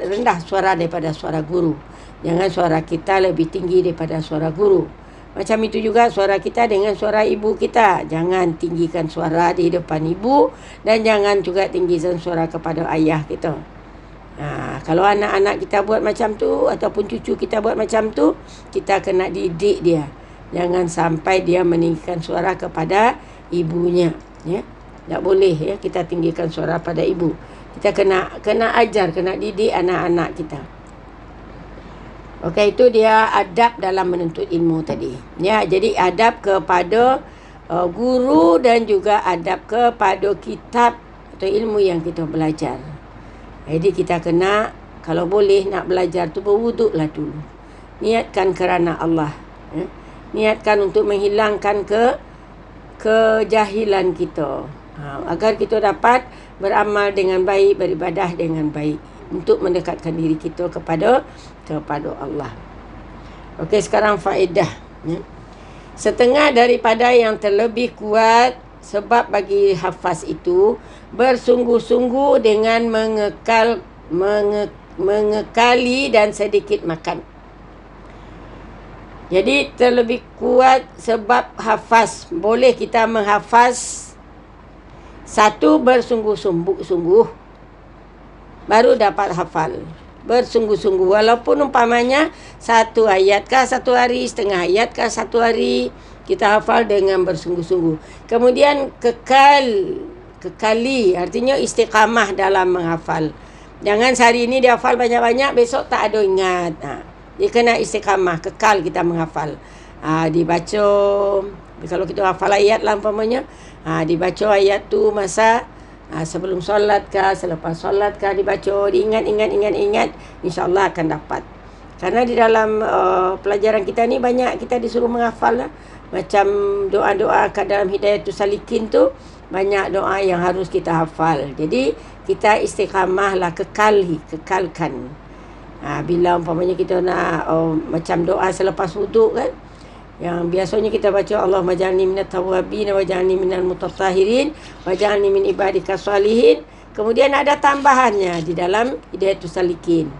rendah suara daripada suara guru. Jangan suara kita lebih tinggi daripada suara guru. Macam itu juga suara kita dengan suara ibu kita. Jangan tinggikan suara di depan ibu, dan jangan juga tinggikan suara kepada ayah kita. Kalau anak-anak kita buat macam tu, ataupun cucu kita buat macam tu, kita kena didik dia. Jangan sampai dia meninggikan suara kepada ibunya, ya. Tak boleh, ya, kita tinggikan suara pada ibu. Kita kena ajar, kena didik anak-anak kita. Okey, itu dia adab dalam menuntut ilmu tadi. Ya, jadi adab kepada guru dan juga adab kepada kitab atau ilmu yang kita belajar. Jadi kita kena, kalau boleh nak belajar tu berwuduklah dulu. Niatkan kerana Allah. Ya. Niatkan untuk menghilangkan kejahilan kita. Agar kita dapat beramal dengan baik, beribadah dengan baik, untuk mendekatkan diri kita kepada Allah. Okey, sekarang faedah, ya. Setengah daripada yang terlebih kuat sebab bagi hafaz itu bersungguh-sungguh dengan mengekali dan sedikit makan. Jadi terlebih kuat sebab hafaz. Boleh kita menghafaz satu bersungguh-sungguh baru dapat hafal. Bersungguh-sungguh, walaupun umpamanya satu ayat kah satu hari, setengah ayat kah satu hari, kita hafal dengan bersungguh-sungguh. Kemudian kekali, artinya istiqamah dalam menghafal. Jangan sehari ini dia hafal banyak-banyak, besok tak ada ingat. Dia kena istiqamah, kekal kita menghafal. Dibaca, kalau kita hafal ayat lah umpamanya, dibaca ayat tu masa sebelum solat kah, selepas solat kah, dibaca, diingat, insya-Allah akan dapat. Karena di dalam pelajaran kita ni banyak kita disuruh menghafal lah. Macam doa-doa kat dalam Hidayatus Salikin tu, banyak doa yang harus kita hafal. Jadi kita istiqamah lah, kekalkan. Bila umpamanya kita nak macam doa selepas wuduk kan, yang biasanya kita baca Allahumma ja'alni minat tawwabin wa ja'alni minal mutatahhirin wa ja'alni min ibadikas salihin. Kemudian ada tambahannya di dalam Hidayatus Salikin.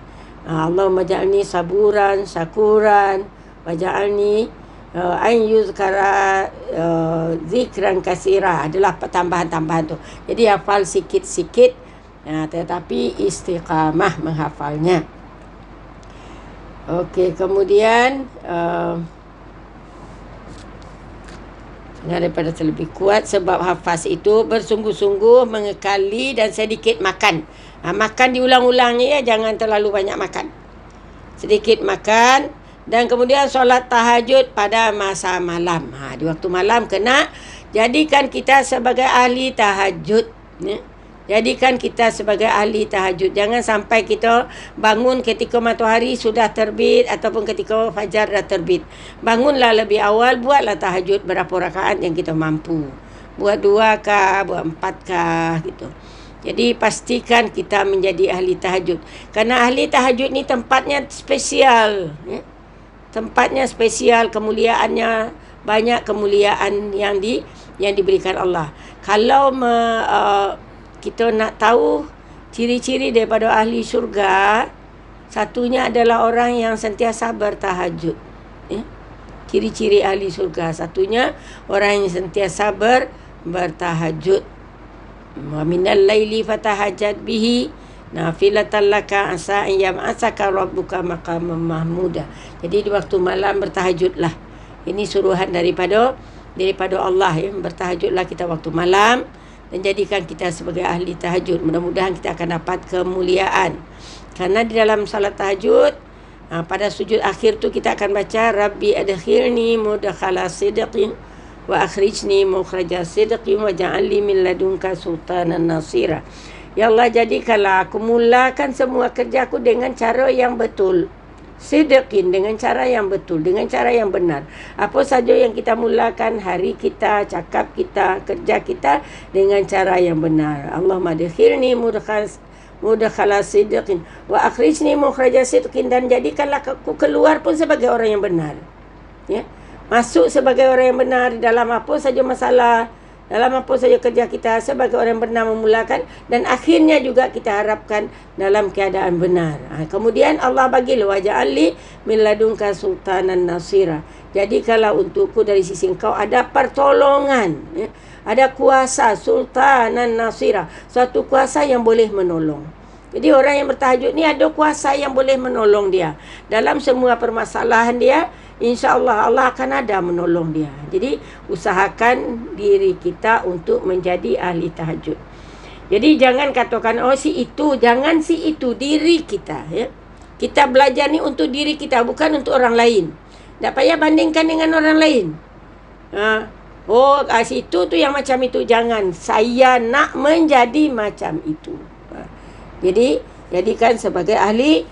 Allahumma ja'alni saburan, syakuran wa ja'alni an yuzkara zikran kasira. Adalah tambahan-tambahan tu. Jadi hafal sikit-sikit, tetapi istiqamah menghafalnya. Okey, kemudian daripada terlebih kuat sebab hafaz itu bersungguh-sungguh mengekali dan sedikit makan. Makan diulang-ulang, ya, jangan terlalu banyak makan. Sedikit makan, dan kemudian solat tahajud pada masa malam. Di waktu malam kena jadikan kita sebagai ahli tahajud, ya. Jadikan kita sebagai ahli tahajud. Jangan sampai kita bangun ketika matahari sudah terbit ataupun ketika fajar dah terbit. Bangunlah lebih awal, buatlah tahajud berapa rakaat yang kita mampu. Buat 2 kah, buat 4 kah, gitu. Jadi pastikan kita menjadi ahli tahajud. Kerana ahli tahajud ni tempatnya spesial, ya. Tempatnya spesial, kemuliaannya banyak, kemuliaan yang diberikan Allah. Kalau kita nak tahu ciri-ciri daripada ahli syurga, satunya adalah orang yang sentiasa bertahajud, ya. Ciri-ciri ahli syurga, satunya orang yang sentiasa bertahajud. Wa minal laili fatahajjat bihi nafilatan laka asa an yab'atsaka rabbuka maqaman mahmuda. Jadi di waktu malam bertahajudlah. Ini suruhan daripada Allah ya. Bertahajudlah kita waktu malam dan jadikan kita sebagai ahli tahajud. Mudah-mudahan kita akan dapat kemuliaan. Karena di dalam salat tahajud, pada sujud akhir tu kita akan baca Rabbi adkhilni mudkhala sidqin wa akhrijni mukhraja sidqin wa ja'alni min ladunka sultanan nasira. Ya Allah, jadikanlah aku mulakan semua kerjaku dengan cara yang betul. Sidqin, dengan cara yang betul, dengan cara yang benar. Apa saja yang kita mulakan, hari kita, cakap kita, kerja kita dengan cara yang benar. Allahumma adkhilni mudkhala sidqin wa akhrijni mukhraja sidqin, dan jadikanlah aku keluar pun sebagai orang yang benar. Ya. Masuk sebagai orang yang benar dalam apa saja masalah, dalam apa saja kerja kita, sebagai orang yang benar memulakan, dan akhirnya juga kita harapkan dalam keadaan benar. Kemudian Allah bagi waja'alli min ladunka sultanan nasira. Jadi kalau untukku dari sisi engkau ada pertolongan, ya, ada kuasa, sultanan nasira, suatu kuasa yang boleh menolong. Jadi orang yang bertahajud ni ada kuasa yang boleh menolong dia dalam semua permasalahan dia. InsyaAllah Allah akan ada menolong dia. Jadi usahakan diri kita untuk menjadi ahli tahajud. Jadi jangan katakan si itu, jangan si itu, diri kita ya. Kita belajar ni untuk diri kita, bukan untuk orang lain. Tak payah bandingkan dengan orang lain. Si itu tu yang macam itu, jangan. Saya nak menjadi macam itu. Jadi jadikan sebagai ahli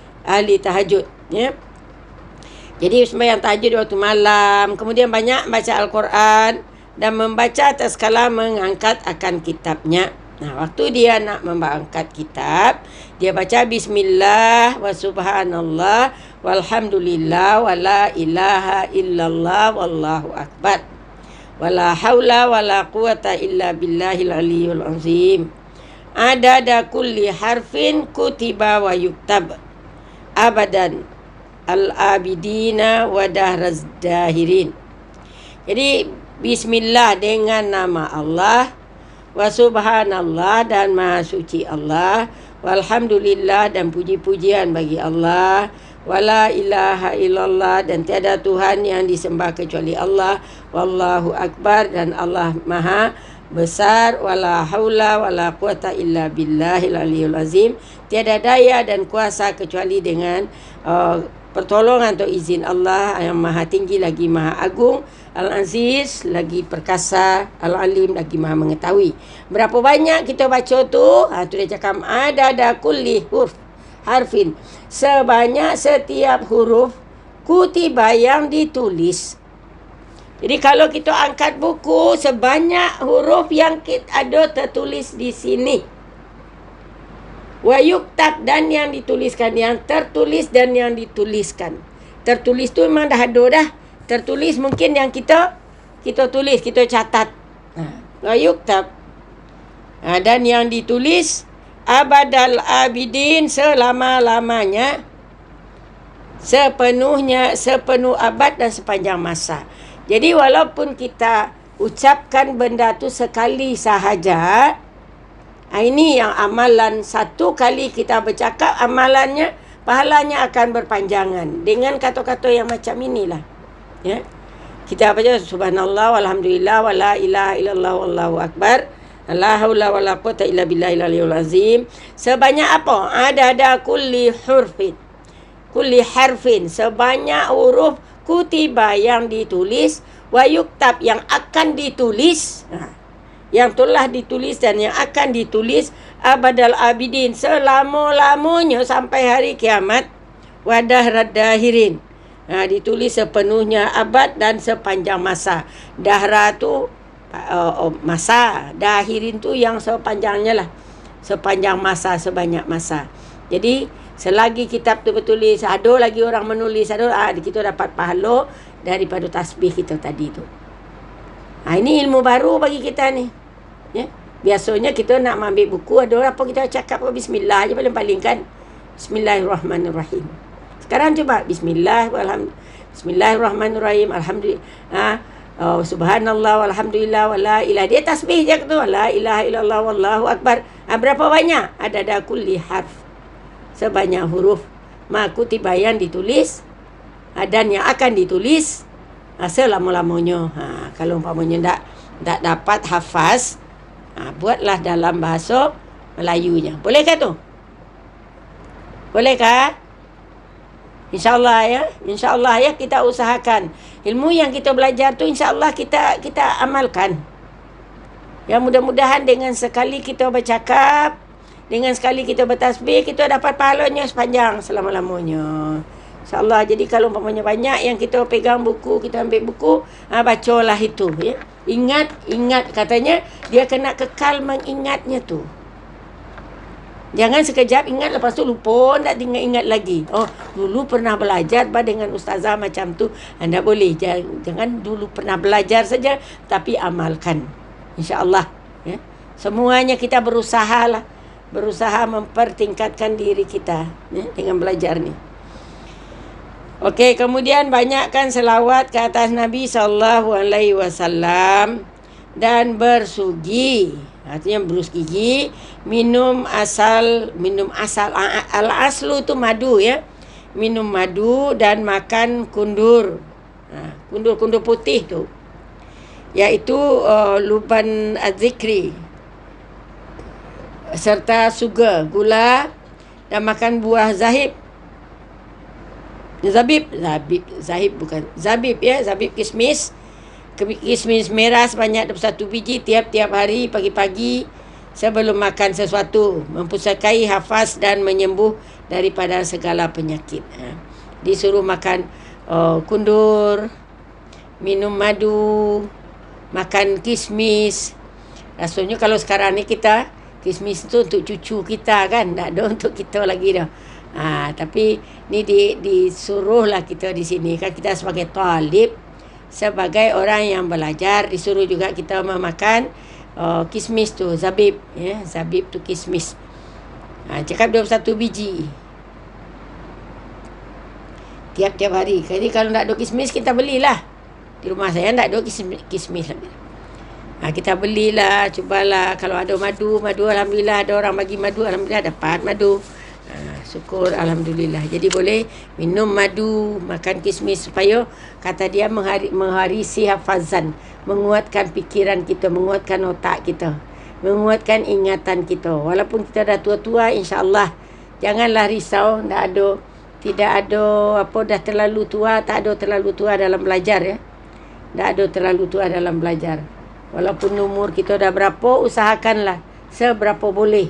tahajud ya. Jadi sembahyang tahajud waktu malam, kemudian banyak baca Al-Quran dan membaca tak sekala mengangkat akan kitabnya. Waktu dia nak mengangkat kitab, dia baca bismillah wa subhanallah walhamdulillah wa la ilaha illallah wallahu akbar. Wa la haula wa la quwata illa billahil aliyyil azim. Adada kulli harfin kutiba wa yuktab abadan al-abidina wa dahraz dahirin. Jadi bismillah dengan nama Allah, wa subhanallah dan maha suci Allah, walhamdulillah dan puji-pujian bagi Allah, wala ilaha illallah dan tiada Tuhan yang disembah kecuali Allah, wallahu akbar dan Allah maha besar, wala haula wala quwata illa billahil aliyyil azim, tiada daya dan kuasa kecuali dengan pertolongan atau izin Allah yang maha tinggi lagi maha agung, Al-Aziz lagi perkasa, Al-Alim lagi maha mengetahui. Berapa banyak kita baca tu? Tu dia cakap ada kulli harfin, sebanyak setiap huruf kutiba yang ditulis. Jadi kalau kita angkat buku, sebanyak huruf yang ada tertulis di sini. Wa yuktab dan yang dituliskan, yang tertulis dan yang dituliskan. Tertulis tu memang dah ada dah. Tertulis mungkin yang kita tulis, kita catat. Wa yuktab. Dan yang ditulis abadal abidin, selama-lamanya, sepenuh abad dan sepanjang masa. Jadi walaupun kita ucapkan benda tu sekali sahaja, ini yang amalan satu kali kita bercakap, amalannya, pahalanya akan berpanjangan dengan kata-kata yang macam inilah. Ya. Kita baca subhanallah walhamdulillah wala ilaha illallah wallahu akbar. La haula wala quwata illa billahil aliyyil azim. Sebanyak apa? Ada kulli harfin, sebanyak huruf kutiba yang ditulis, wa yuktab yang akan ditulis, yang telah ditulis dan yang akan ditulis, abadal abidin, selama-lamanya sampai hari kiamat, wa dahrad dahirin, ditulis sepenuhnya abad dan sepanjang masa. Dahra tu masa, dahirin tu yang sepanjangnya lah, sepanjang masa, sebanyak masa. Jadi selagi kitab tu bertulis, ada lagi orang menulis, kita dapat pahala daripada tasbih kita tadi tu. Ini ilmu baru bagi kita ni. Ya. Biasanya kita nak ambil buku, ada apa kita cakap bismillah je paling-paling kan. Bismillahirrahmanirrahim. Sekarang cuba Bismillahirrahmanirrahim. Alhamdulillah. Subhanallah walhamdulillah wala ilaha. Dia tasbih je tu. La ilaha illallah wallahu akbar. Berapa banyak? Ada kulli harf. sebanyak huruf ma kutiba yang ditulis dan yang akan ditulis selama-lamanya. Kalau umpamanya tak dapat hafaz, buatlah dalam bahasa Melayunya. Bolehkah tu? Bolehkah? InsyaAllah ya. InsyaAllah ya, kita usahakan. Ilmu yang kita belajar tu insyaAllah kita amalkan. Ya, mudah-mudahan dengan sekali kita bercakap, dengan sekali kita bertasbih, kita dapat pahalanya sepanjang selama-lamanya. InsyaAllah. Jadi kalau umpamanya banyak yang kita pegang buku, kita ambil buku, bacalah itu ya. Ingat katanya dia kena kekal mengingatnya tu. Jangan sekejap ingat lepas tu lupa, tak ingat lagi. Oh, dulu pernah belajar dengan ustazah macam tu. Anda boleh jangan dulu pernah belajar saja, tapi amalkan. InsyaAllah ya. Semuanya kita berusaha mempertingkatkan diri kita ya, dengan belajar ni. Okey, kemudian banyakkan selawat ke atas Nabi SAW dan bersugi. Artinya berus gigi, minum asal al-aslu tu madu ya. Minum madu dan makan kundur. Kundur putih tu. Iaitu luban az-zikri. Serta sugar, gula dan makan buah zabib ya, zabib kismis. Kismis merah sebanyak 21 biji tiap-tiap hari pagi-pagi sebelum makan sesuatu, mempusakai hafaz dan menyembuh daripada segala penyakit. Disuruh makan kundur, minum madu, makan kismis. Rasanya kalau sekarang ni kita kismis tu untuk cucu kita kan, tak ada untuk kita lagi dah. Tapi ni disuruhlah kita di sini kan, kita sebagai talib, sebagai orang yang belajar, disuruh juga kita memakan kismis tu, zabib ya, zabib tu kismis. Cakap 21 biji tiap-tiap hari. Jadi kalau tak ada kismis, kita belilah. Di rumah saya tak ada kismis lagi. Kita belilah, cubalah. Kalau ada madu alhamdulillah, ada orang bagi madu, alhamdulillah dapat madu. Syukur alhamdulillah. Jadi boleh minum madu, makan kismis supaya kata dia mengharisi hafazan, menguatkan fikiran kita, menguatkan otak kita, menguatkan ingatan kita. Walaupun kita dah tua-tua, insya-Allah janganlah risau, tidak ada dah terlalu tua, tak ada terlalu tua dalam belajar ya. Tak ada terlalu tua dalam belajar. Walaupun umur kita dah berapa, usahakanlah seberapa boleh.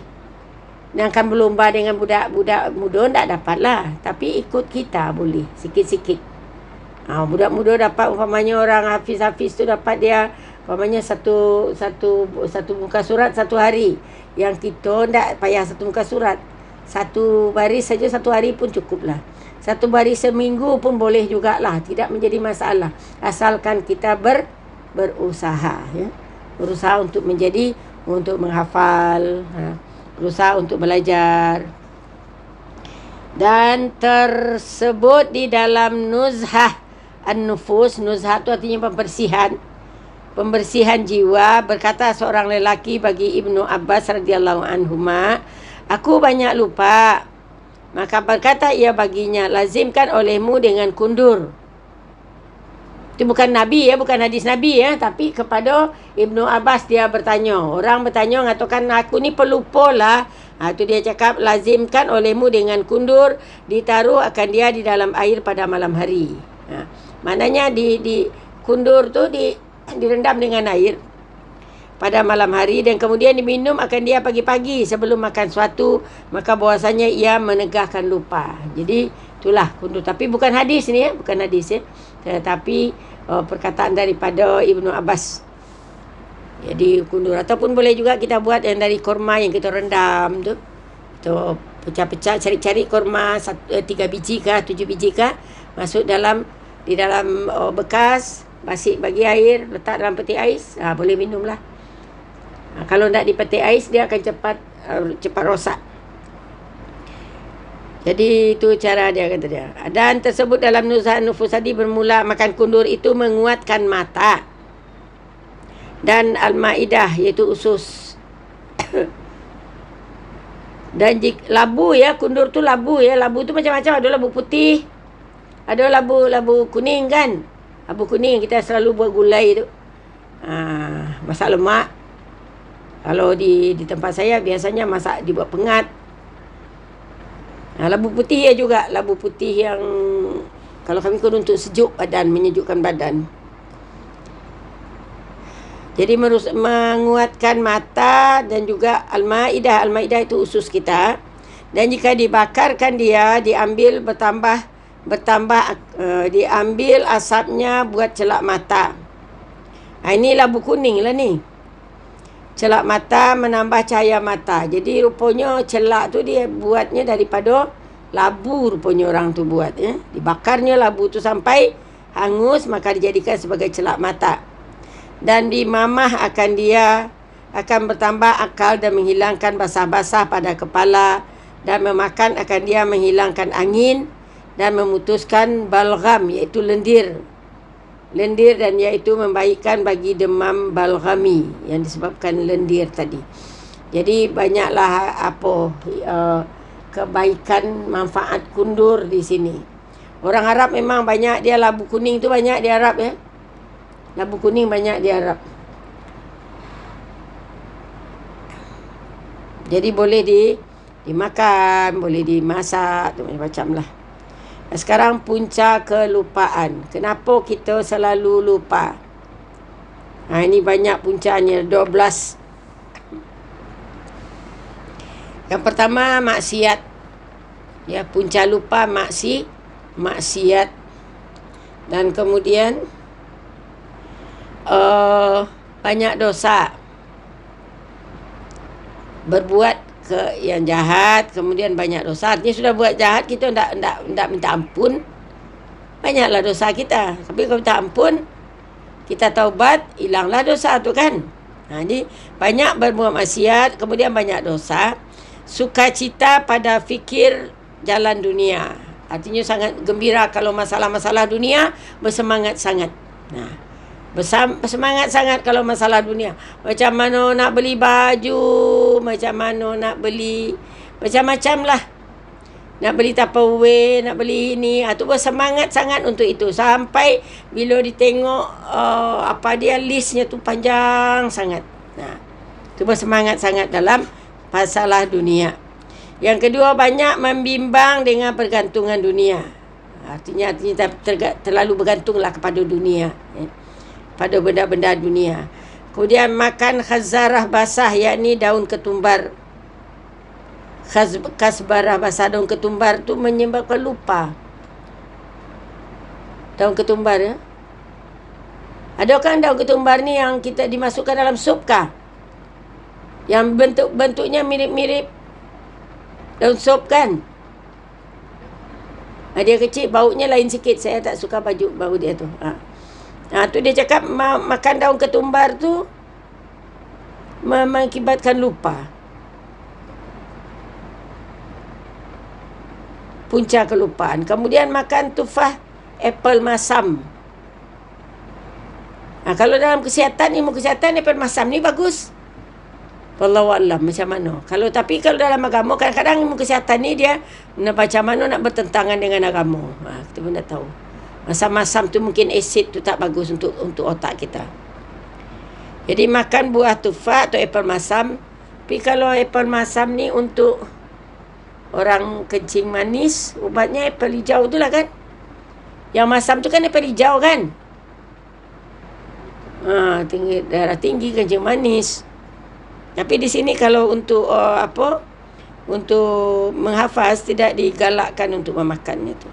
Yang akan berlomba dengan budak-budak muda tak dapatlah, tapi ikut kita boleh sikit-sikit. Budak muda dapat, umpamanya orang hafiz tu dapat dia umpamanya satu muka surat satu hari. Yang kita tak payah satu muka surat, satu baris saja satu hari pun cukuplah. Satu baris seminggu pun boleh jugalah, tidak menjadi masalah, asalkan kita berusaha ya. Berusaha untuk menghafal, berusaha untuk belajar. Dan tersebut di dalam nuzhah an-nufus. Nuzhah itu artinya pembersihan jiwa. Berkata seorang lelaki bagi Ibnu Abbas radhiyallahu anhuma, aku banyak lupa. Maka berkata ia baginya, lazimkan olehmu dengan kundur. Itu bukan Nabi ya, bukan hadis Nabi ya, tapi kepada Ibnu Abbas dia bertanya. Orang bertanya mengatakan, aku ni pelupa lah. Itu dia cakap, lazimkan olehmu dengan kundur, ditaruh akan dia di dalam air pada malam hari. Maknanya di kundur tu direndam dengan air pada malam hari dan kemudian diminum akan dia pagi-pagi sebelum makan sesuatu, maka bahwasanya ia menegahkan lupa. Jadi itulah kundur, tapi bukan hadis ni ya, bukan hadis ya, tetapi perkataan daripada Ibnu Abbas. Jadi kundur, ataupun boleh juga kita buat yang dari kurma yang kita rendam tu. Kita pecah-pecah, cari-cari kurma 3 biji kah, 7 biji kah, masuk di dalam bekas, bagi air, letak dalam peti ais, boleh minumlah. Kalau tak di peti ais, dia akan cepat rosak. Jadi itu cara dia, kata dia. Dan tersebut dalam Nuzhah Nufus tadi, bermula makan kundur itu menguatkan mata. Dan Al-Ma'idah, iaitu usus. Dan labu ya, kundur tu labu ya. Labu tu macam-macam. Ada labu putih, ada labu kuning kan. Labu kuning kita selalu buat gulai tu. Masak lemak. Kalau di tempat saya biasanya masak dibuat pengat. Labu putih ya juga. Labu putih yang kalau kami guna untuk sejuk badan, menyejukkan badan. Jadi menguatkan mata dan juga Al-Ma'idah. Al-Ma'idah itu usus kita. Dan jika dibakarkan dia, diambil diambil asapnya buat celak mata. Ini labu kuning lah ni. Celak mata menambah cahaya mata. Jadi rupanya celak tu dia buatnya daripada labu, rupanya orang tu buat ya. Dibakarnya labu tu sampai hangus, maka dijadikan sebagai celak mata. Dan di mamah akan bertambah akal dan menghilangkan basah-basah pada kepala, dan memakan akan dia menghilangkan angin dan memutuskan balgham, iaitu lendir, dan iaitu membaikkan bagi demam balghami yang disebabkan lendir tadi. Jadi banyaklah kebaikan manfaat kundur di sini. Orang Arab memang banyak dia labu kuning tu banyak di Arab ya. Labu kuning banyak di Arab. Jadi boleh dimakan, boleh dimasak, macam-macam lah. Sekarang punca kelupaan. Kenapa kita selalu lupa? Ini banyak puncanya, 12. Yang pertama maksiat. Ya, punca lupa maksiat. Dan kemudian banyak dosa. Berbuat yang jahat, kemudian banyak dosa. Artinya sudah buat jahat, kita tidak minta ampun, banyaklah dosa kita. Tapi kalau minta ampun, kita taubat, hilanglah dosa tu kan. Jadi banyak berbuat maksiat, kemudian banyak dosa. Sukacita pada fikir jalan dunia. Artinya sangat gembira kalau masalah-masalah dunia, bersemangat sangat. Bersemangat sangat kalau masalah dunia. Macam mana nak beli baju, macam mana nak beli macam-macam lah. Nak beli Tupperware, nak beli ini. Tu bersemangat sangat untuk itu. Sampai bila ditengok listnya tu panjang sangat. Tu bersemangat sangat dalam masalah dunia. Yang kedua, banyak membimbang dengan pergantungan dunia. Artinya terlalu bergantunglah kepada dunia. Pada benda-benda dunia. Kemudian makan khazarah basah, yakni daun ketumbar. Kasbarah basah, daun ketumbar tu menyebabkan lupa. Daun ketumbar ya. Ada kan daun ketumbar ni yang kita dimasukkan dalam sup kah? Yang bentuknya mirip-mirip daun sup kan? Dia kecil, baunya lain sikit. Saya tak suka bau dia tu. Tu dia cakap makan daun ketumbar tu mengakibatkan lupa. Punca kelupaan. Kemudian makan tufah apple masam. Kalau dalam kesihatan, ilmu kesihatan, apple masam ni bagus. Wallahualam macam mana. Tapi kalau dalam agama, kadang-kadang ilmu kesihatan ni dia macam mana nak bertentangan dengan agama. Kita pun dah tahu. Masam-masam tu mungkin asid tu tak bagus untuk otak kita. Jadi makan buah tufah atau apple masam. Tapi kalau apple masam ni untuk orang kencing manis, ubatnya apple hijau tu lah kan. Yang masam tu kan apple hijau kan. Darah tinggi, kencing manis. Tapi di sini kalau untuk untuk menghafaz, tidak digalakkan untuk memakannya tu.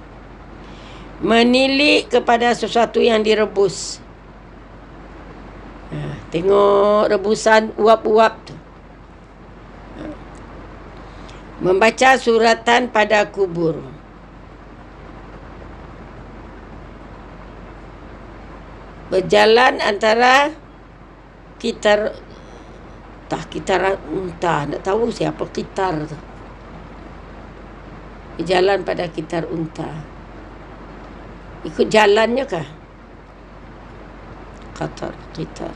Menilik kepada sesuatu yang direbus. Tengok rebusan uap-uap tu. Membaca suratan pada kubur. Berjalan antara kitar unta. Tak tahu siapa kitar tu. Berjalan pada kitar unta. Ikut jalannya kah? Kitar.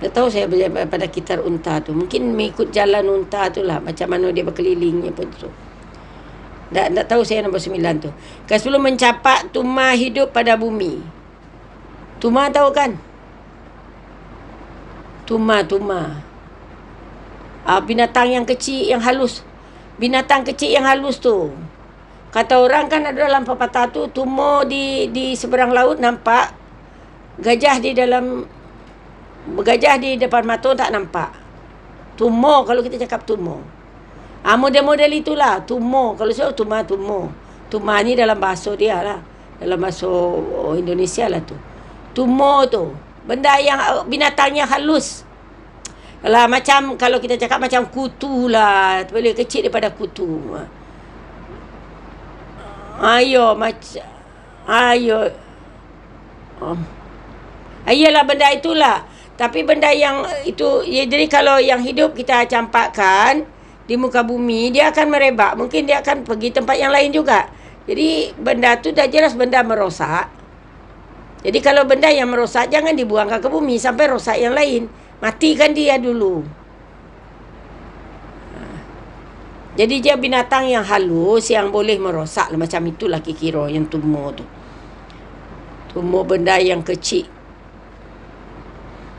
Tak tahu saya pada kitar unta tu. Mungkin mengikut jalan unta tu lah. Macam mana dia berkelilingnya pun tu. Tak tahu saya nombor 9 tu. Ke-10 mencapak tumah hidup pada bumi. Tumah tahu kan? Tumah. Binatang yang kecil, yang halus. Binatang kecil yang halus tu. Kata orang kan ada dalam pepatah tu, tumor di seberang laut nampak, gajah di depan mata tak nampak. Tumor kalau kita cakap tumor. Model-model itulah tumor. Kalau saya tumor. Tumor ni dalam bahasa dia lah. Dalam bahasa Indonesia lah tu. Tumor tu. Benda yang binatang yang halus. Kalau kita cakap macam kutu lah. Boleh kecil daripada kutu. Ayolah benda itulah. Tapi benda yang itu, jadi kalau yang hidup kita campakkan di muka bumi, dia akan merebak. Mungkin dia akan pergi tempat yang lain juga. Jadi benda tu dah jelas benda merosak. Jadi kalau benda yang merosak, jangan dibuangkan ke bumi sampai rosak yang lain. Matikan dia dulu. Jadi dia binatang yang halus, yang boleh merosak. Macam itulah kira yang tumor tu. Tumor benda yang kecil.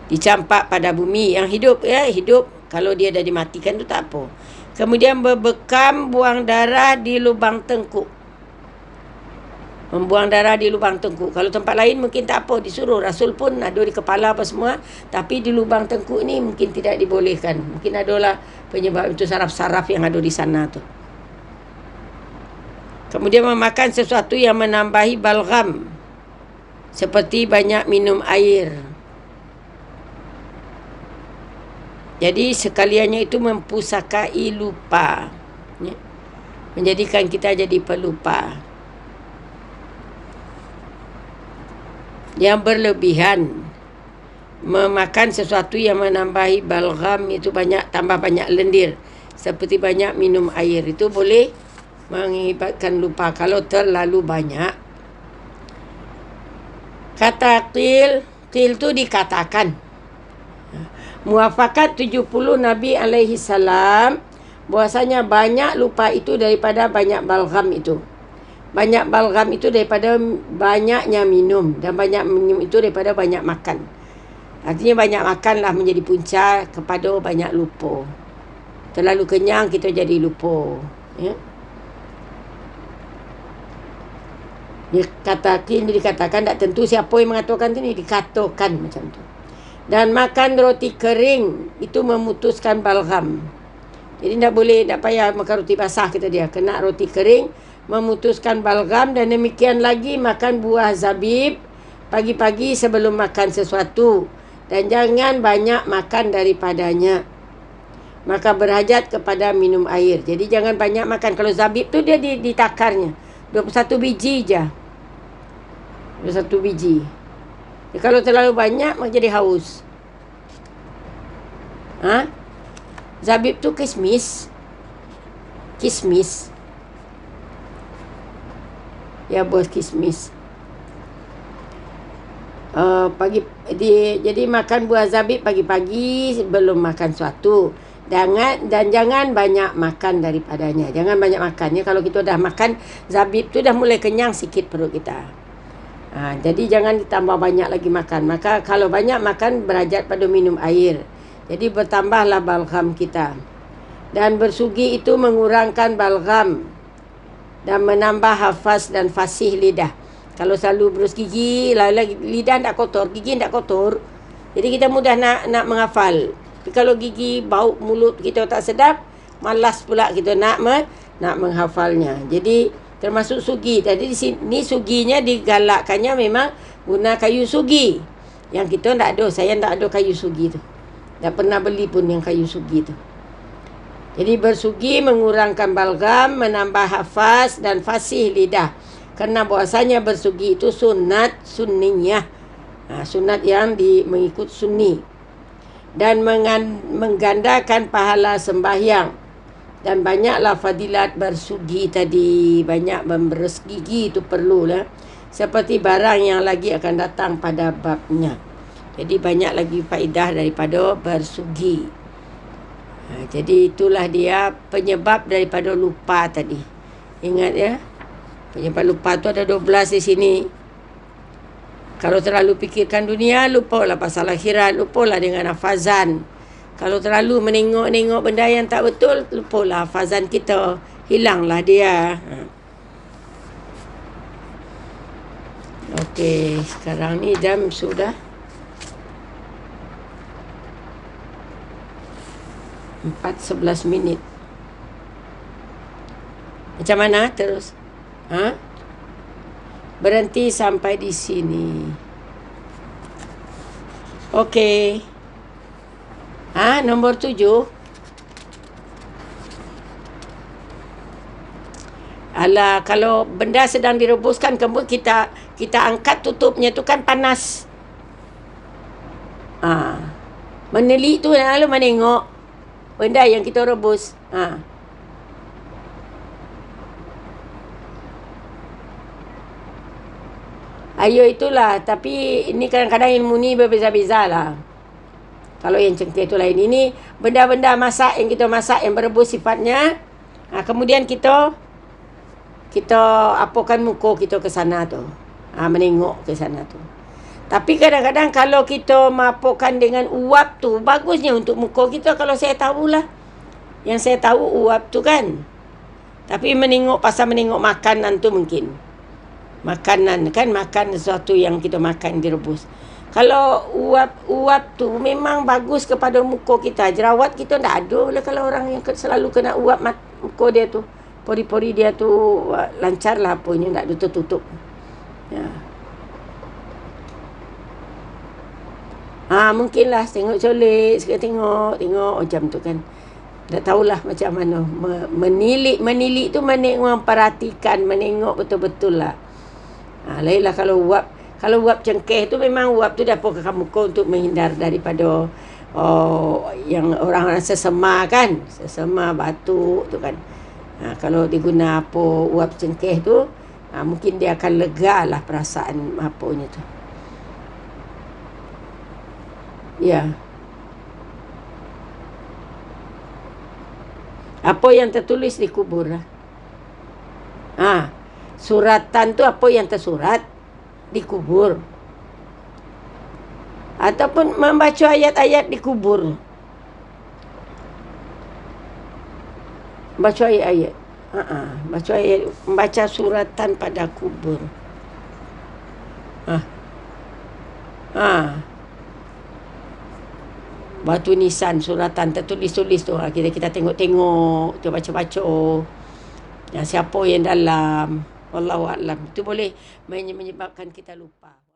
Dicampak pada bumi. Yang hidup, hidup. Kalau dia dah dimatikan tu tak apa. Kemudian berbekam buang darah di lubang tengkuk. Membuang darah di lubang tengkuk. Kalau tempat lain mungkin tak apa, disuruh. Rasul pun ada di kepala apa semua. Tapi di lubang tengkuk ni mungkin tidak dibolehkan. Mungkin adalah penyebab itu saraf-saraf yang ada di sana tu. Kemudian memakan sesuatu yang menambahi balgam. Seperti banyak minum air. Jadi sekaliannya itu mempusakai lupa. Menjadikan kita jadi pelupa. Yang berlebihan. Memakan sesuatu yang menambahi balgam itu tambah banyak lendir. Seperti banyak minum air. Itu boleh mengakibatkan lupa kalau terlalu banyak. Kata qil tu dikatakan. Muafakat 70 Nabi alaihi salam bahwasanya banyak lupa itu daripada banyak balgam itu. Banyak balgam itu daripada banyaknya minum, dan banyak minum itu daripada banyak makan. Artinya banyak makanlah menjadi punca kepada banyak lupa. Terlalu kenyang kita jadi lupa. Dikatakan tak tentu siapa yang mengatakan ini, dikatakan macam tu. Dan makan roti kering itu memutuskan balgam. Jadi tak payah makan roti basah kata dia. Kena roti kering memutuskan balgam. Dan demikian lagi makan buah zabib pagi-pagi sebelum makan sesuatu. Dan jangan banyak makan daripadanya. Maka berhajat kepada minum air. Jadi jangan banyak makan. Kalau zabib tu dia ditakarnya 21 biji je. 21 biji. Kalau terlalu banyak jadi haus. Zabib tu kismis. Ya bos, kismis. Jadi makan buah zabib pagi-pagi sebelum makan suatu. Dan jangan banyak makan daripadanya. Jangan banyak makan. Kalau kita dah makan zabib tu dah mulai kenyang sikit perut kita. Jadi jangan ditambah banyak lagi makan. Maka kalau banyak makan berhajat pada minum air. Jadi bertambahlah balgam kita. Dan bersugi itu mengurangkan balgam dan menambah hafaz dan fasih lidah. Kalau selalu berus gigi, lidah tak kotor, gigi tak kotor, jadi kita mudah nak menghafal. Tapi kalau gigi, bau mulut kita tak sedap, malas pula kita nak menghafalnya. Jadi termasuk sugi. Jadi di sini suginya digalakkannya memang guna kayu sugi. Yang kita tak ada. Saya tak ada kayu sugi tu. Tak pernah beli pun yang kayu sugi tu. Jadi bersugi mengurangkan balgam, menambah hafaz dan fasih lidah. Kerana bahasanya bersugi itu sunat sunniyah. Sunat yang mengikut sunni. Dan menggandakan pahala sembahyang. Dan banyaklah fadilat bersugi tadi. Banyak memberes gigi itu perlulah. Seperti barang yang lagi akan datang pada babnya. Jadi banyak lagi faedah daripada bersugi. Jadi itulah dia penyebab daripada lupa tadi. Ingat ya, penyebab lupa tu ada 12 di sini. Kalau terlalu fikirkan dunia, lupalah pasal akhirat, lupalah dengan hafazan. Kalau terlalu menengok-nengok benda yang tak betul, lupalah hafazan kita, hilanglah dia. Okey, sekarang ni jam sudah 4:11 minit. Macam mana terus? Berhenti sampai di sini. Okey. Nombor 7. Alah, kalau benda sedang direbuskan, kemudian kita angkat tutupnya tu kan panas. Menelik tu lalu menengok benda yang kita rebus. Ayo itulah. Tapi ini kadang-kadang ilmu ni berbeza-beza lah. Kalau yang cengkeh tu lain. Ini benda-benda masak yang kita masak yang berebus sifatnya. Kemudian kita apakan muka kita ke sana tu. Menengok ke sana tu. Tapi kadang-kadang kalau kita mapukan dengan uap tu, bagusnya untuk muka kita kalau saya tahulah. Yang saya tahu uap tu kan. Tapi pasal menengok makanan tu mungkin. Makanan kan, makan sesuatu yang kita makan direbus. Kalau uap tu memang bagus kepada muka kita. Jerawat kita tak ada lah kalau orang yang selalu kena uap muka dia tu. Pori-pori dia tu lancar lah apanya, tak tutup-tutup. Ya. Mungkinlah tengok colik, tengok macam tu kan. Tak tahulah macam mana. Menilik tu memperhatikan, menengok betul-betul lah. Lainlah kalau uap cengkeh tu memang uap tu dapat ke muka untuk menghindar daripada yang orang rasa sesama kan. Sesama batuk tu kan. Kalau diguna uap cengkeh tu, mungkin dia akan lega lah perasaan apanya tu. Ya. Apa yang tertulis di kubur lah. Suratan tu apa yang tersurat di kubur. Ataupun membaca ayat-ayat di kubur. Baca ayat-ayat. Baca ayat, membaca suratan pada kubur. Batu nisan suratan tertulis-tulis tu. Kita tengok-tengok, kita baca-baca. Siapa yang dalam, wallahu a'lam. Itu boleh menyebabkan kita lupa.